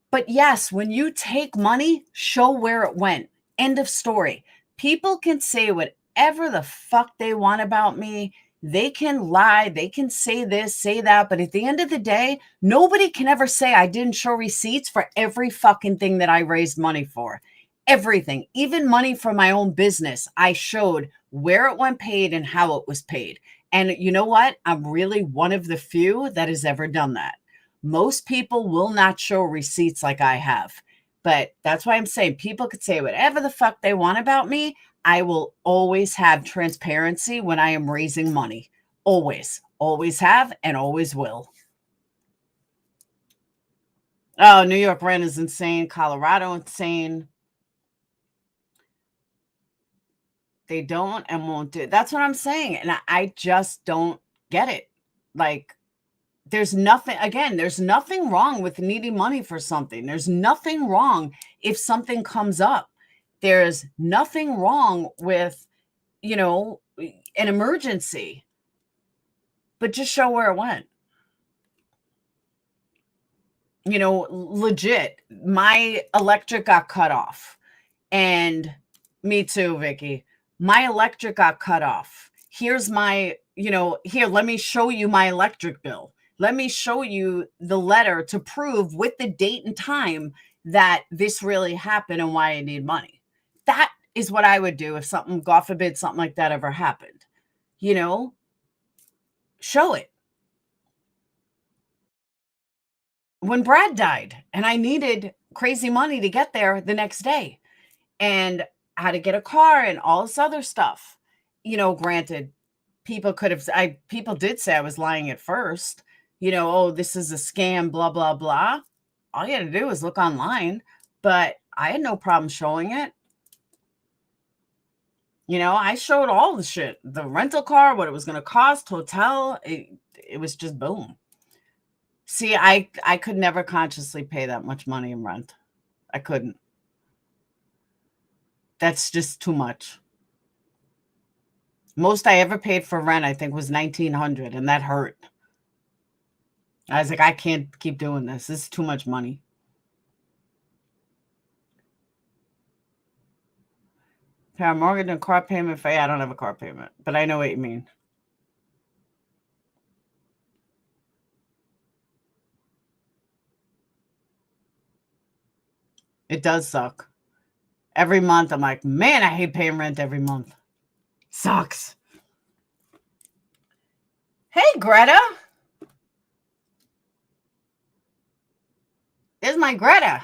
But yes, when you take money, show where it went. End of story. People can say whatever the fuck they want about me. They can lie. They can say this, say that. But at the end of the day, nobody can ever say I didn't show receipts for every fucking thing that I raised money for. Everything, even money for my own business. I showed where it went paid and how it was paid. And you know what? I'm really one of the few that has ever done that. Most people will not show receipts like I have. But that's why I'm saying people could say whatever the fuck they want about me. I will always have transparency when I am raising money. Always. Always have and always will. Oh, New York rent is insane. Colorado insane. They don't and won't do it. That's what I'm saying. And I just don't get it. Like, there's nothing wrong with needing money for something. There's nothing wrong if something comes up. There's nothing wrong with, an emergency. But just show where it went. Legit, my electric got cut off. And me too, Vicky. My electric got cut off. Here's my, here, let me show you my electric bill. Let me show you the letter to prove with the date and time that this really happened and why I need money. That is what I would do if something, God forbid, something like that ever happened. Show it. When Brad died and I needed crazy money to get there the next day and how to get a car and all this other stuff, granted, people did say I was lying at first, oh, this is a scam, blah, blah, blah. All you had to do was look online, but I had no problem showing it. I showed all the shit, the rental car, what it was going to cost, hotel. It was just boom. See, I could never consciously pay that much money in rent. I couldn't. That's just too much. Most I ever paid for rent, I think, was $1,900, and that hurt. I was like, I can't keep doing this. This is too much money. Pay a mortgage and car payment for, I don't have a car payment, but I know what you mean. It does suck. Every month, I'm like, man, I hate paying rent every month. Sucks. Hey, Greta. There's my Greta.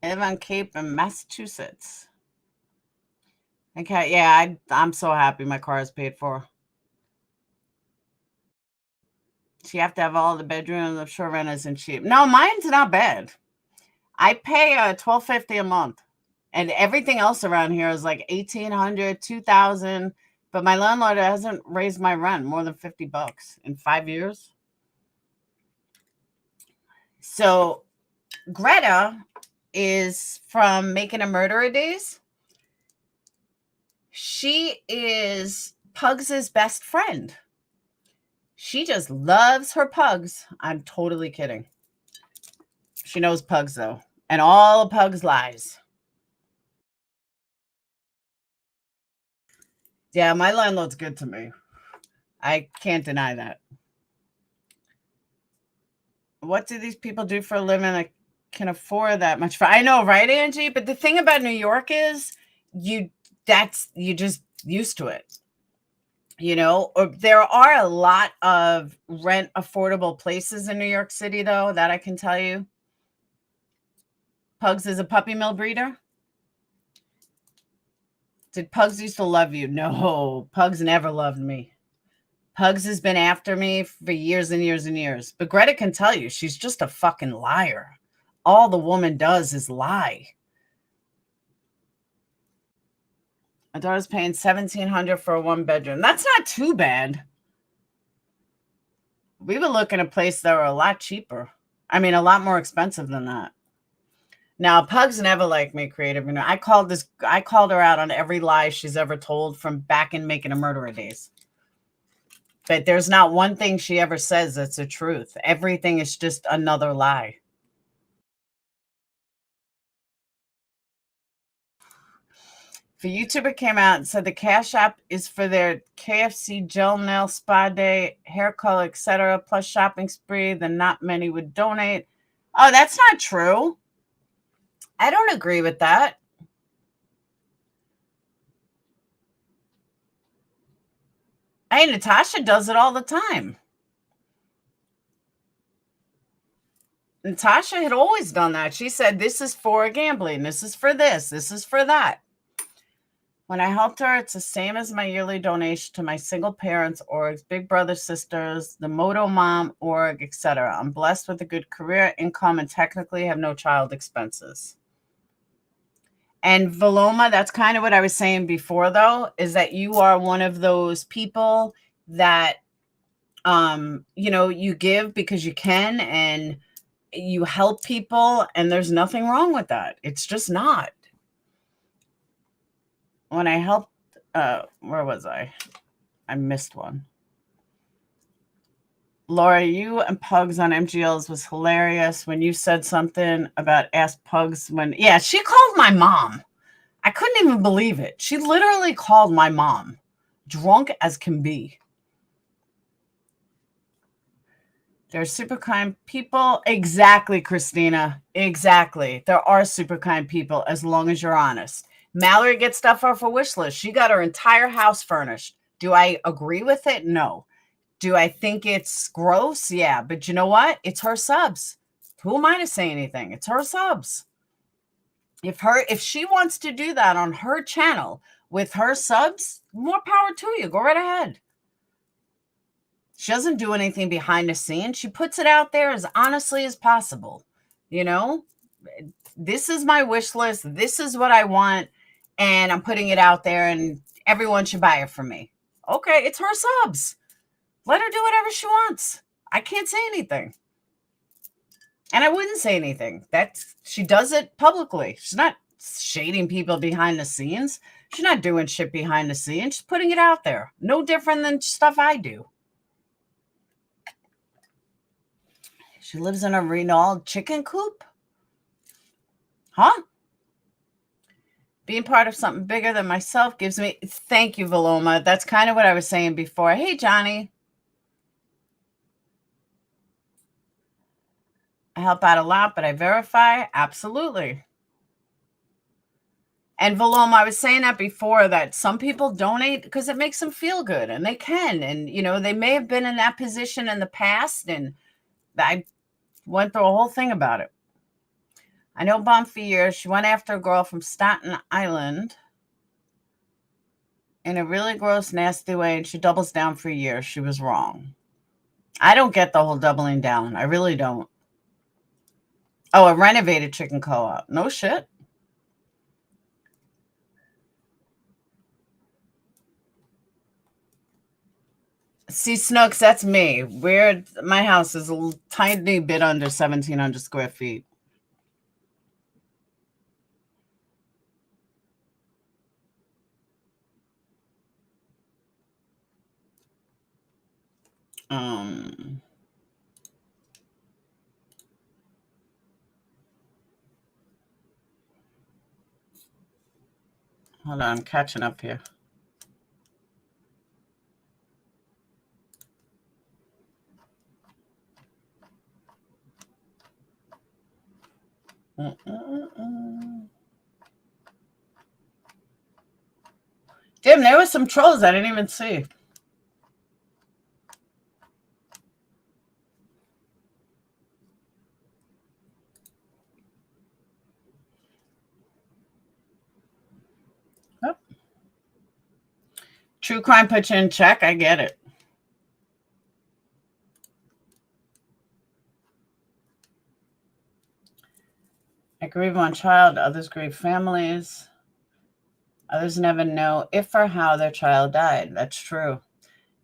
I live on Cape in Massachusetts. Okay, yeah, I'm so happy my car is paid for. So you have to have all the bedrooms. I'm sure rent isn't cheap. No, mine's not bad. I pay $1,250 a month, and everything else around here is like $1,800, $2,000. But my landlord hasn't raised my rent more than $50 in 5 years. So Greta is from Making a Murderer Days. She is Pugs' best friend. She just loves her pugs. I'm totally kidding. She knows pugs, though. And all the pugs lies. Yeah, my landlord's good to me. I can't deny that. What do these people do for a living? I can afford that much. I know, right, Angie? But the thing about New York is you just used to it. There are a lot of rent affordable places in New York City, though, that I can tell you. Pugs is a puppy mill breeder. Did Pugs used to love you? No, Pugs never loved me. Pugs has been after me for years and years and years. But Greta can tell you, she's just a fucking liar. All the woman does is lie. My daughter's paying $1,700 for a 1-bedroom. That's not too bad. We were looking at places that were a lot cheaper. I mean, a lot more expensive than that. Now, Pugs never liked me creative. I called her out on every lie she's ever told from back in Making a Murderer days. But there's not one thing she ever says that's the truth. Everything is just another lie. If a YouTuber came out and said the Cash App is for their KFC gel nail spa day, hair color, etc., plus shopping spree, then not many would donate. Oh, that's not true. I don't agree with that. Hey, Natasha does it all the time. Natasha had always done that. She said, this is for gambling. This is for this. This is for that. When I helped her, it's the same as my yearly donation to my single parents orgs, big brother sisters, the Moto Mom org, etc. I'm blessed with a good career, income, and technically have no child expenses. And Valoma, that's kind of what I was saying before, though, is that you are one of those people that, you give because you can and you help people, and there's nothing wrong with that. It's just not. When I helped, where was I? I missed one. Laura, you and Pugs on MGLs was hilarious when you said something about Ask Pugs yeah, she called my mom. I couldn't even believe it. She literally called my mom, drunk as can be. They're super kind people. Exactly, Christina. Exactly. There are super kind people as long as you're honest. Mallory gets stuff off her wish list. She got her entire house furnished. Do I agree with it? No. Do I think it's gross? Yeah. But you know what? It's her subs. Who am I to say anything? It's her subs. If she wants to do that on her channel with her subs, more power to you. Go right ahead. She doesn't do anything behind the scenes. She puts it out there as honestly as possible. This is my wish list. This is what I want. And I'm putting it out there and everyone should buy it from me. Okay, it's her subs. Let her do whatever she wants. I can't say anything. And I wouldn't say anything. She does it publicly. She's not shading people behind the scenes. She's not doing shit behind the scenes. She's putting it out there. No different than stuff I do. She lives in a Renault chicken coop? Huh? Being part of something bigger than myself gives me... Thank you, Valoma. That's kind of what I was saying before. Hey, Johnny. I help out a lot, but I verify. Absolutely. And Valoma, I was saying that before, that some people donate because it makes them feel good, and they can. And, they may have been in that position in the past, and I went through a whole thing about it. I know Bomb for years. She went after a girl from Staten Island in a really gross, nasty way, and she doubles down for years. She was wrong. I don't get the whole doubling down. I really don't. Oh, a renovated chicken co-op. No shit. See, Snooks, that's me. My house is a tiny bit under 1,700 square feet. Hold on, I'm catching up here. Damn, there were some trolls I didn't even see. Oh. True crime puts you in check. I get it. I grieve one child. Others grieve families. Others never know if or how their child died. That's true.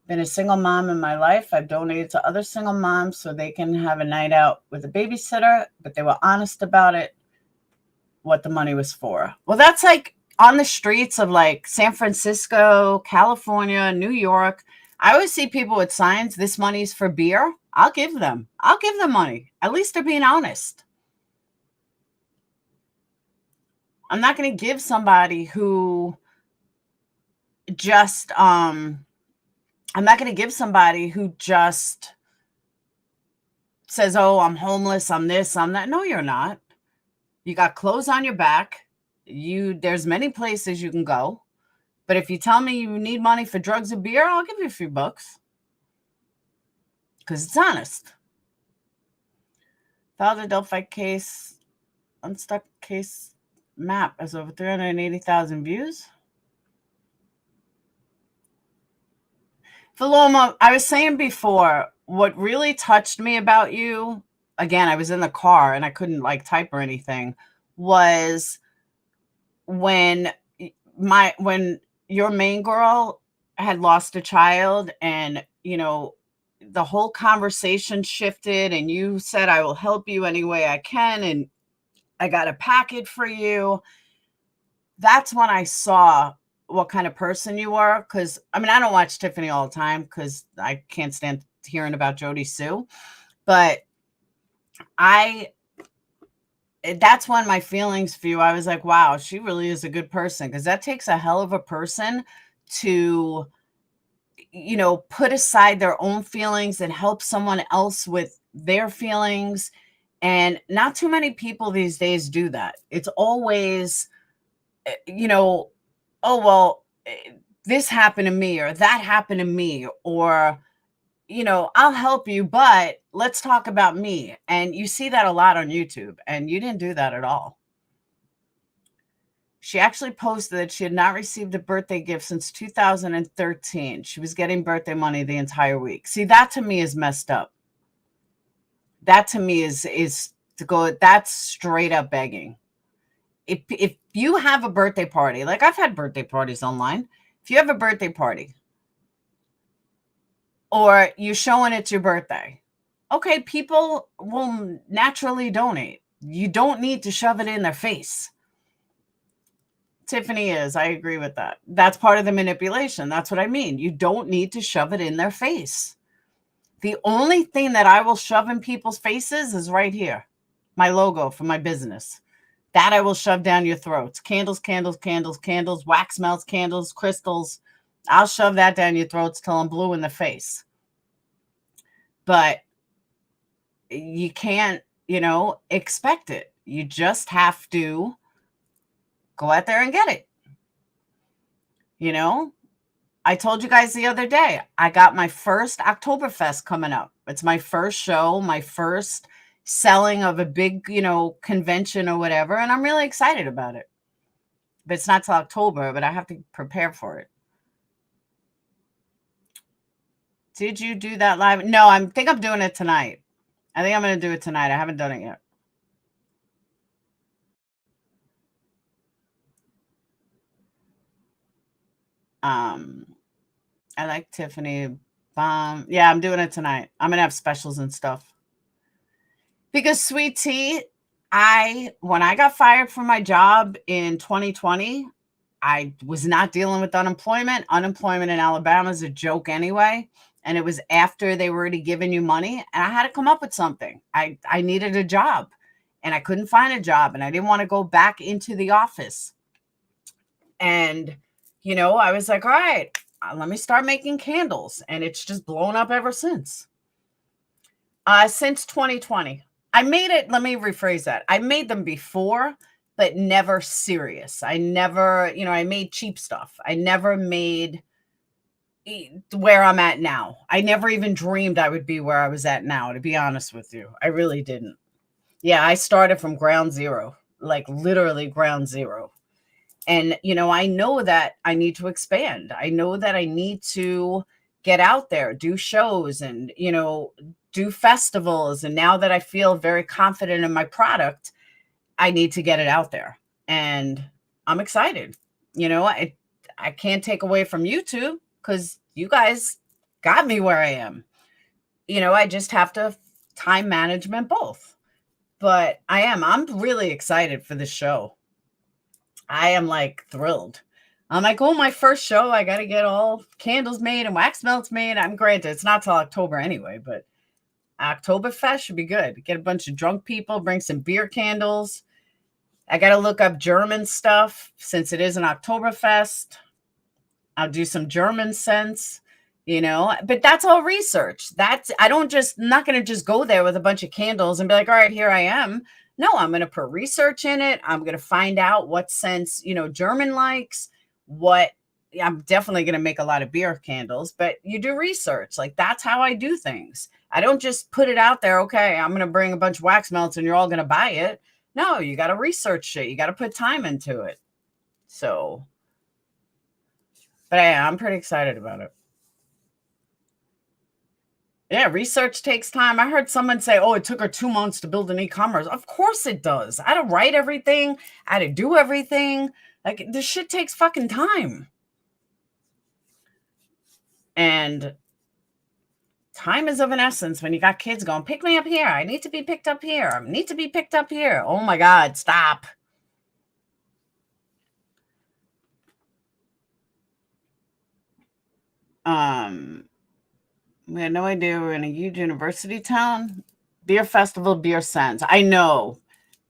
Been a single mom in my life. I've donated to other single moms so they can have a night out with a babysitter, but they were honest about it, what the money was for. Well, that's like on the streets of like San Francisco, California, New York. I always see people with signs, this money's for beer. I'll give them money. At least they're being honest. I'm not going to give somebody who just, I'm not going to give somebody who just says, oh, I'm homeless, I'm this, I'm that. No, you're not. You got clothes on your back. There's many places you can go, But if you tell me you need money for drugs or beer, I'll give you a few bucks. Because it's honest. Filed a Delphi case, unstuck case map has over 380,000 views. Philoma, I was saying before, what really touched me about you, again, I was in the car and I couldn't like type or anything, was when your main girl had lost a child, and the whole conversation shifted, and you said, I will help you any way I can, and I got a packet for you. That's when I saw what kind of person you are. Because I mean, I don't watch Tiffany all the time because I can't stand hearing about Jody Sue, but that's when my feelings for you, I was like, wow, she really is a good person. Because that takes a hell of a person to put aside their own feelings and help someone else with their feelings. And not too many people these days do that. It's always oh, well, this happened to me, or that happened to me, or I'll help you, but let's talk about me. And you see that a lot on YouTube, and you didn't do that at all. She actually posted that she had not received a birthday gift since 2013. She was getting birthday money the entire week. See, that to me is messed up. That to me is that's straight up begging. If you have a birthday party, like I've had birthday parties online, if you have a birthday party or you're showing it's your birthday, okay, people will naturally donate. You don't need to shove it in their face. Tiffany is. I agree with that. That's part of the manipulation. That's what I mean. You don't need to shove it in their face. The only thing that I will shove in people's faces is right here, my logo for my business. That I will shove down your throats. Candles, candles, candles, candles, wax melts, candles, crystals. I'll shove that down your throats till I'm blue in the face. But you can't, expect it. You just have to go out there and get it. I told you guys the other day, I got my first Oktoberfest coming up. It's my first show, my first selling of a big, convention or whatever. And I'm really excited about it. But it's not till October, but I have to prepare for it. Did you do that live? No, I think I'm doing it tonight. I think I'm going to do it tonight. I haven't done it yet. I like Tiffany. Yeah, I'm doing it tonight. I'm going to have specials and stuff. Because sweet tea, when I got fired from my job in 2020, I was not dealing with unemployment. Unemployment in Alabama is a joke anyway. And it was after they were already giving you money. And I had to come up with something. I needed a job, and I couldn't find a job, and I didn't want to go back into the office. And, I was like, all right, let me start making candles. And it's just blown up ever since. Since 2020. I made it, let me rephrase that. I made them before, but never serious. I never, I made cheap stuff. I never made where I'm at now. I never even dreamed I would be where I was at now, to be honest with you. I really didn't. Yeah, I started from ground zero, like literally ground zero. And, I know that I need to expand. I know that I need to get out there, do shows, and, do festivals. And now that I feel very confident in my product, I need to get it out there. And I'm excited. I can't take away from YouTube because you guys got me where I am. I just have to time management both. But I'm really excited for this show. I am like thrilled. I'm like, oh, my first show, I got to get all candles made and wax melts made. I'm granted, it's not till October anyway, but Oktoberfest should be good. Get a bunch of drunk people, bring some beer candles. I got to look up German stuff since it is an Oktoberfest. I'll do some German scents, but that's all research. I'm not going to just go there with a bunch of candles and be like, all right, here I am. No, I'm going to put research in it. I'm going to find out what scents, German likes, what I'm definitely going to make a lot of beer candles, but you do research. Like, that's how I do things. I don't just put it out there. Okay, I'm going to bring a bunch of wax melts and you're all going to buy it. No, you got to research shit. You got to put time into it. So, but yeah, I'm pretty excited about it. Yeah, research takes time. I heard someone say, oh, it took her 2 months to build an e-commerce. Of course it does. I had to write everything. I had to do everything. Like, this shit takes fucking time. And time is of an essence when you got kids going, pick me up here. I need to be picked up here. I need to be picked up here. Oh my God, stop. We had no idea we're in a huge university town. Beer festival, beer sense. I know,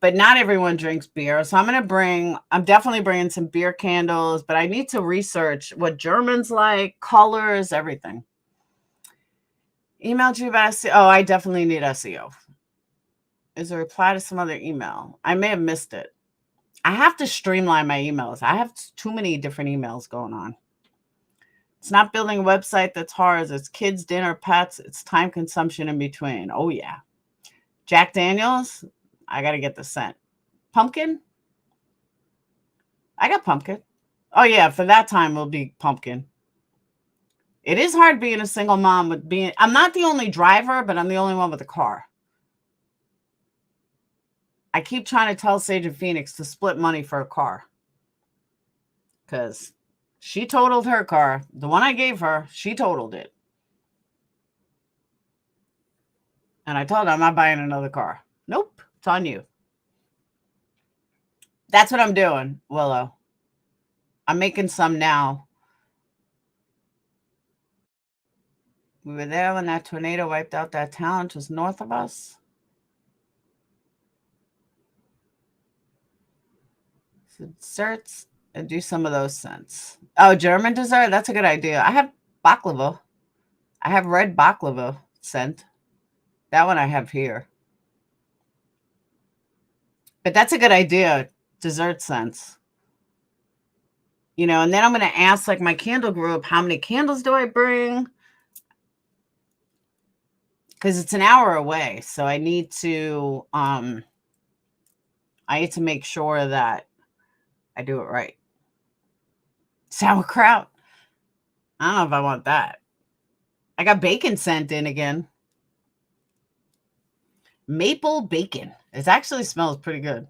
but not everyone drinks beer. So I'm definitely bringing some beer candles, but I need to research what Germans like, colors, everything. Emailed you about SEO. Oh, I definitely need SEO. Is a reply to some other email. I may have missed it. I have to streamline my emails. I have too many different emails going on. It's not building a website that's hard. It's kids, dinner, pets. It's time consumption in between. Oh, yeah. Jack Daniels, I got to get the scent. Pumpkin? I got pumpkin. Oh, yeah. For that time, it'll be pumpkin. It is hard being a single mom I'm not the only driver, but I'm the only one with a car. I keep trying to tell Sage and Phoenix to split money for a car. Because she totaled her car. The one I gave her, she totaled it. And I told her I'm not buying another car. Nope. It's on you. That's what I'm doing, Willow. I'm making some now. We were there when that tornado wiped out that town just north of us. So desserts and do some of those scents. Oh, German dessert? That's a good idea. I have baklava. I have red baklava scent. That one I have here. But that's a good idea. Dessert scents. You know, and then I'm going to ask like my candle group, how many candles do I bring? Because it's an hour away. So I need to make sure that I do it right. Sauerkraut. I don't know if I want that. I got bacon scent in again. Maple bacon. It actually smells pretty good.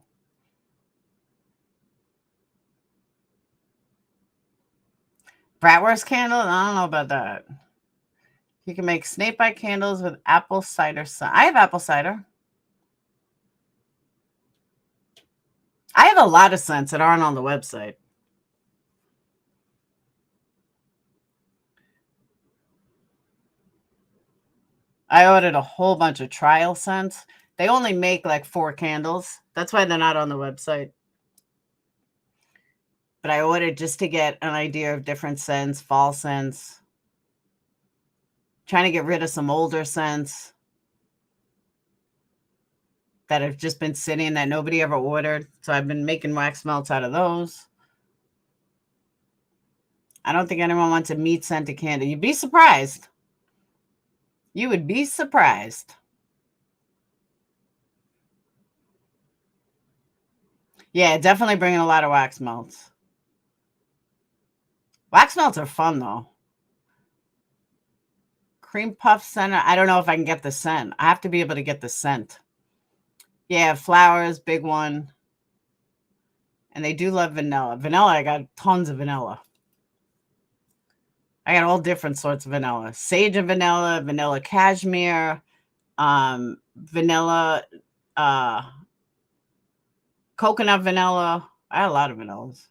Bratwurst candle? I don't know about that. You can make snakebite candles with apple cider. I have apple cider. I have a lot of scents that aren't on the website. I ordered a whole bunch of trial scents. They only make like 4 candles. That's why they're not on the website. But I ordered just to get an idea of different scents, fall scents. Trying to get rid of some older scents that have just been sitting that nobody ever ordered. So I've been making wax melts out of those. I don't think anyone wants a meat scented candle. You'd be surprised. You would be surprised. Yeah, definitely bringing a lot of wax melts. Wax melts are fun, though. Cream puff scent. I don't know if I can get the scent. I have to be able to get the scent. Yeah, flowers, big one. And they do love vanilla. Vanilla, I got tons of vanilla. I got all different sorts of vanilla. Sage and vanilla, vanilla cashmere, vanilla, coconut vanilla. I had a lot of vanillas.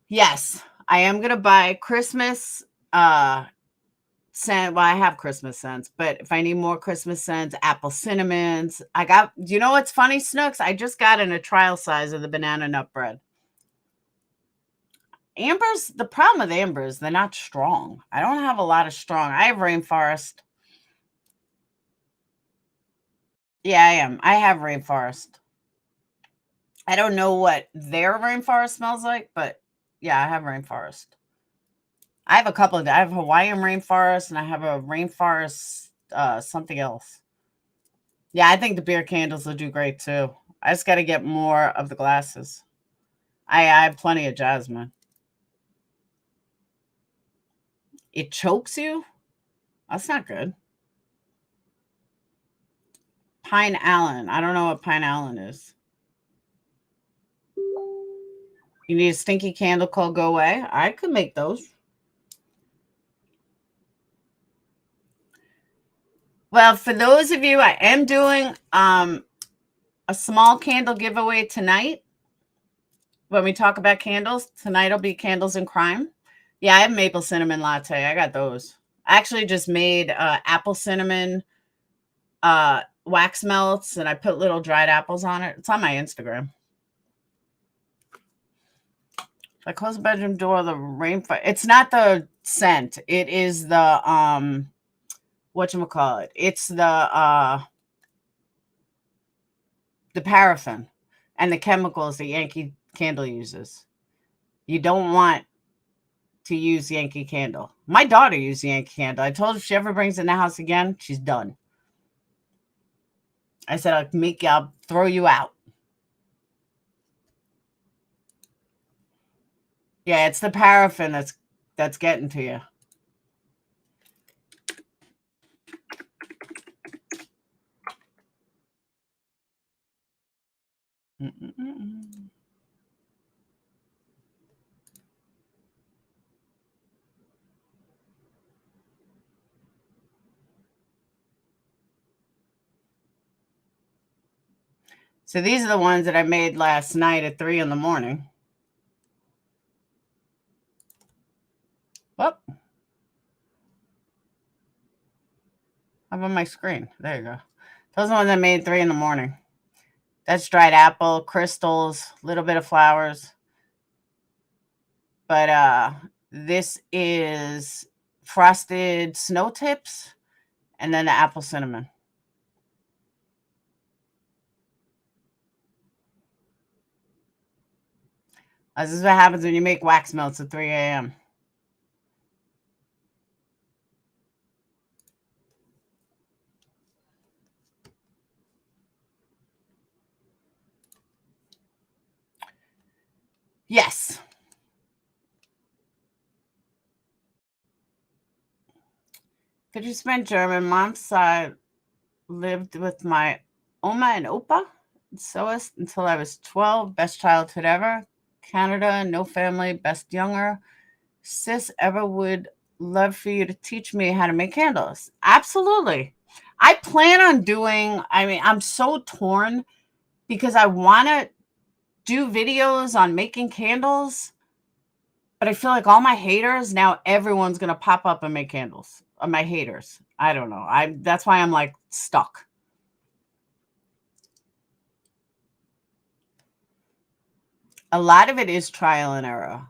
Yes, I am going to buy Christmas scent. Well, I have Christmas scents, but if I need more Christmas scents, apple cinnamons. Do you know what's funny, Snooks? I just got in a trial size of the banana nut bread. Ambers, the problem with ambers, they're not strong. I don't have a lot of strong. I have rainforest. Yeah, I am. I have rainforest. I don't know what their rainforest smells like, but Yeah, I have rainforest. I have a couple of. I have Hawaiian rainforest, and I have a rainforest. Something else. Yeah, I think the beer candles will do great too. I just got to get more of the glasses. I have plenty of jasmine. It chokes you? That's not good. Pine Allen. I don't know what Pine Allen is. You need a stinky candle called Go Away? I could make those. Well, for those of you, I am doing a small candle giveaway tonight. When we talk about candles, tonight will be candles and crime. Yeah, I have maple cinnamon latte. I got those. I actually just made apple cinnamon wax melts, and I put little dried apples on it. It's on my Instagram. If I close the bedroom door, the rainfall. It's not the scent. It is the whatchamacallit. It's the paraffin and the chemicals that Yankee Candle uses. You don't want to use Yankee Candle. My daughter used Yankee Candle. I told her if she ever brings it in the house again, she's done. I said, I'll throw you out. Yeah, it's the paraffin that's getting to you. Mm-mm-mm. So these are the ones that I made last night at 3 a.m. Well, I'm on my screen. There you go. Those are the ones I made 3 a.m. That's dried apple, crystals, a little bit of flowers. But this is frosted snow tips and then the apple cinnamon. This is what happens when you make wax melts at 3 a.m. Yes. Could you spend German? Mom's side lived with my Oma and Opa in Soas until I was 12. Best childhood ever. Canada, no family, best younger. Sis ever would love for you to teach me how to make candles. Absolutely. I plan on I'm so torn because I want to do videos on making candles, but I feel like all my haters, now everyone's going to pop up and make candles. My haters. I don't know. That's why I'm like stuck. A lot of it is trial and error.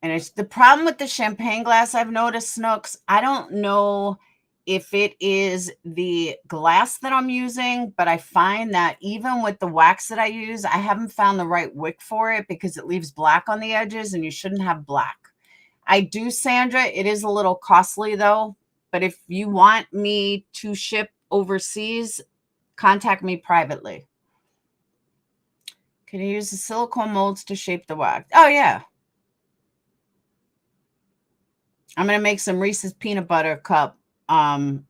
And it's the problem with the champagne glass I've noticed, Snooks. I don't know if it is the glass that I'm using, but I find that even with the wax that I use, I haven't found the right wick for it because it leaves black on the edges and you shouldn't have black. I do, Sandra. It is a little costly though, but if you want me to ship overseas, contact me privately. Can you use the silicone molds to shape the wax? Oh, yeah. I'm going to make some Reese's peanut butter cup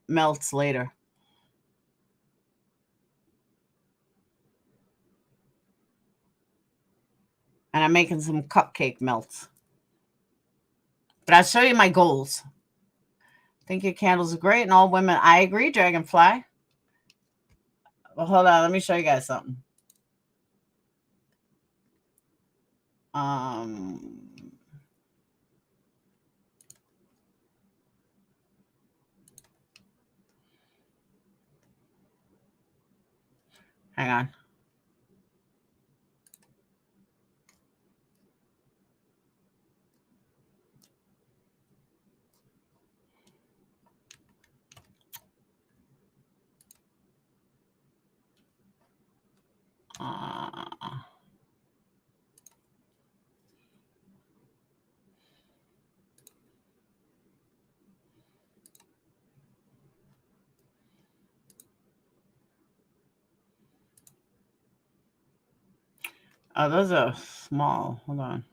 melts later. And I'm making some cupcake melts. But I'll show you my goals. I think your candles are great and all women. I agree, Dragonfly. Well, hold on. Let me show you guys something. Hang on. Oh, those are small. Hold on.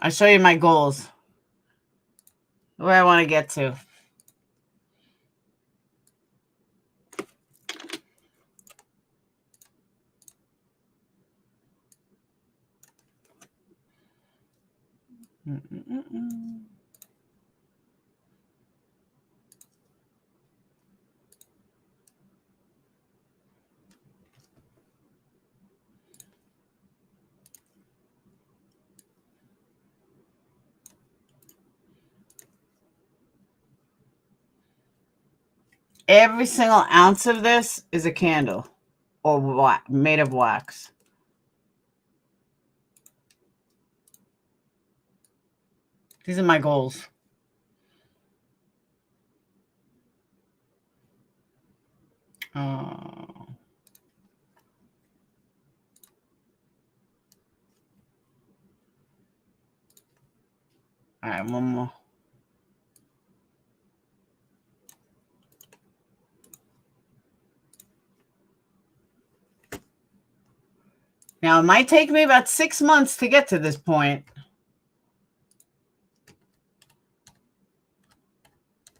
I'll show you my goals. Where I want to get to. Every single ounce of this is a candle or made of wax. These are my goals. All right, one more. Now, it might take me about 6 months to get to this point.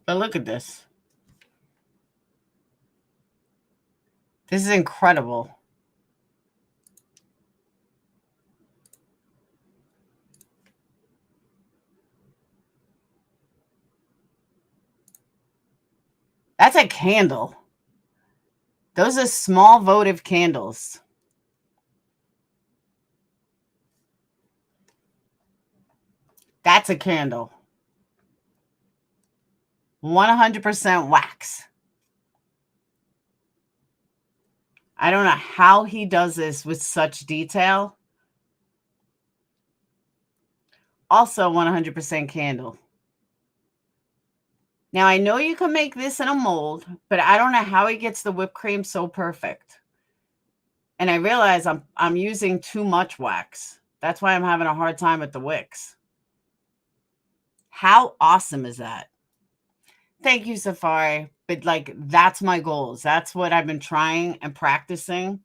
But look at this. This is incredible. That's a candle. Those are small votive candles. That's a candle. 100% wax. I don't know how he does this with such detail. Also 100% candle. Now, I know you can make this in a mold, but I don't know how he gets the whipped cream so perfect. And I realize I'm using too much wax. That's why I'm having a hard time with the wicks. How awesome is that? Thank you, Safari. But like, that's my goals. That's what I've been trying and practicing,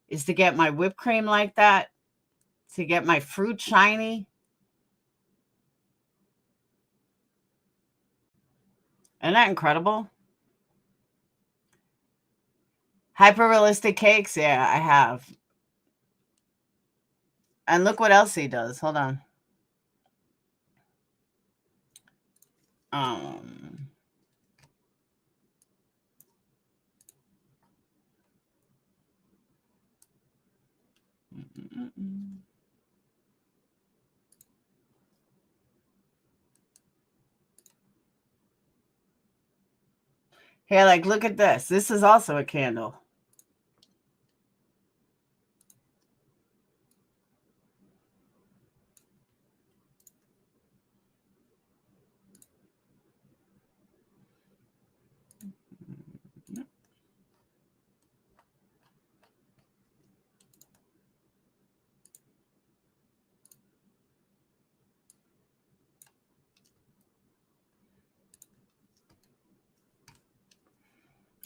is to get my whipped cream like that, to get my fruit shiny. Isn't that incredible? Hyper realistic cakes. Yeah, I have. And look what else he does. Hold on. Here, like, look at this. This is also a candle.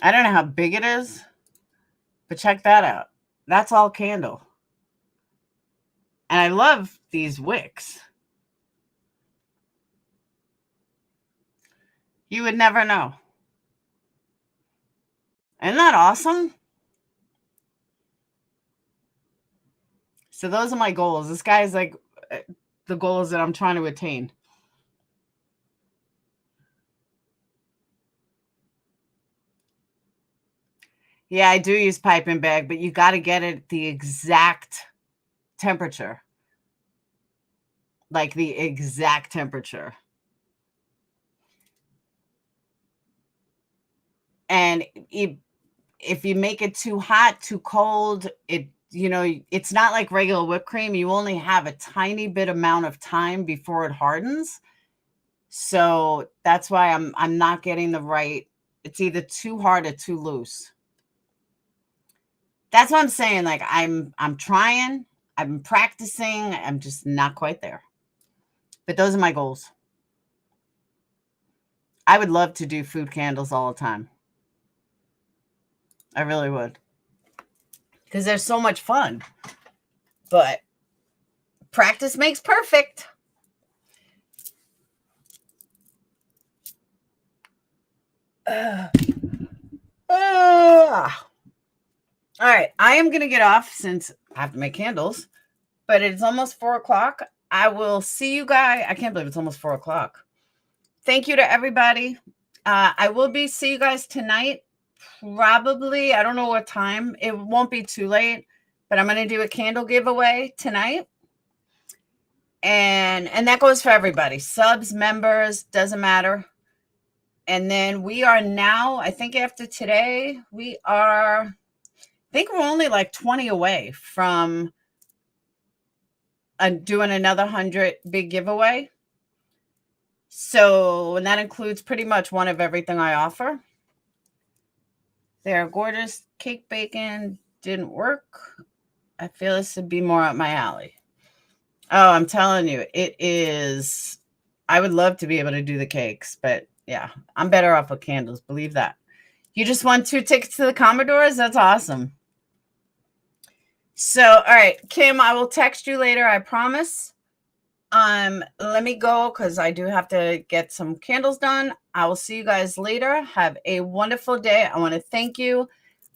I don't know how big it is, but check that out. That's all candle. And I love these wicks. You would never know. Isn't that awesome? So those are my goals. This guy is like the goals that I'm trying to attain. Yeah, I do use piping bag, but you got to get it the exact temperature. Like the exact temperature. And if you make it too hot, too cold, it's not like regular whipped cream. You only have a tiny bit amount of time before it hardens. So that's why I'm not getting the right. It's either too hard or too loose. That's what I'm saying. Like I'm trying. I'm practicing. I'm just not quite there. But those are my goals. I would love to do food candles all the time. I really would. Because they're so much fun. But practice makes perfect. All right. I am going to get off since I have to make candles. But it's almost 4 o'clock. I will see you guys. I can't believe it's almost 4 o'clock. Thank you to everybody. I will see you guys tonight. Probably, I don't know what time. It won't be too late, but I'm going to do a candle giveaway tonight. And that goes for everybody. Subs, members, doesn't matter. And then we are now, I think after today, I think we're only like 20 away from doing another 100 big giveaway. So, and that includes pretty much one of everything I offer. They're gorgeous. Cake bacon didn't work. I feel this would be more up my alley. Oh, I'm telling you, it is. I would love to be able to do the cakes, but yeah, I'm better off with candles. Believe that. You just won 2 tickets to the Commodores? That's awesome. So, all right, Kim, I will text you later. I promise. Let me go because I do have to get some candles done. I will see you guys later. Have a wonderful day. I want to thank you.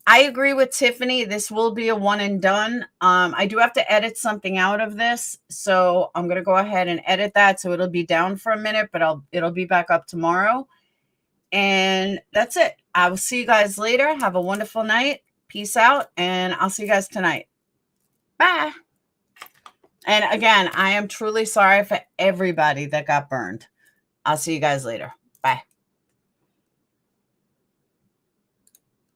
I agree with Tiffany. This will be a one and done. I do have to edit something out of this, so I'm going to go ahead and edit that. So it'll be down for a minute, but it'll be back up tomorrow. And that's it. I will see you guys later. Have a wonderful night. Peace out. And I'll see you guys tonight. Bye. And again, I am truly sorry for everybody that got burned. I'll see you guys later. Bye.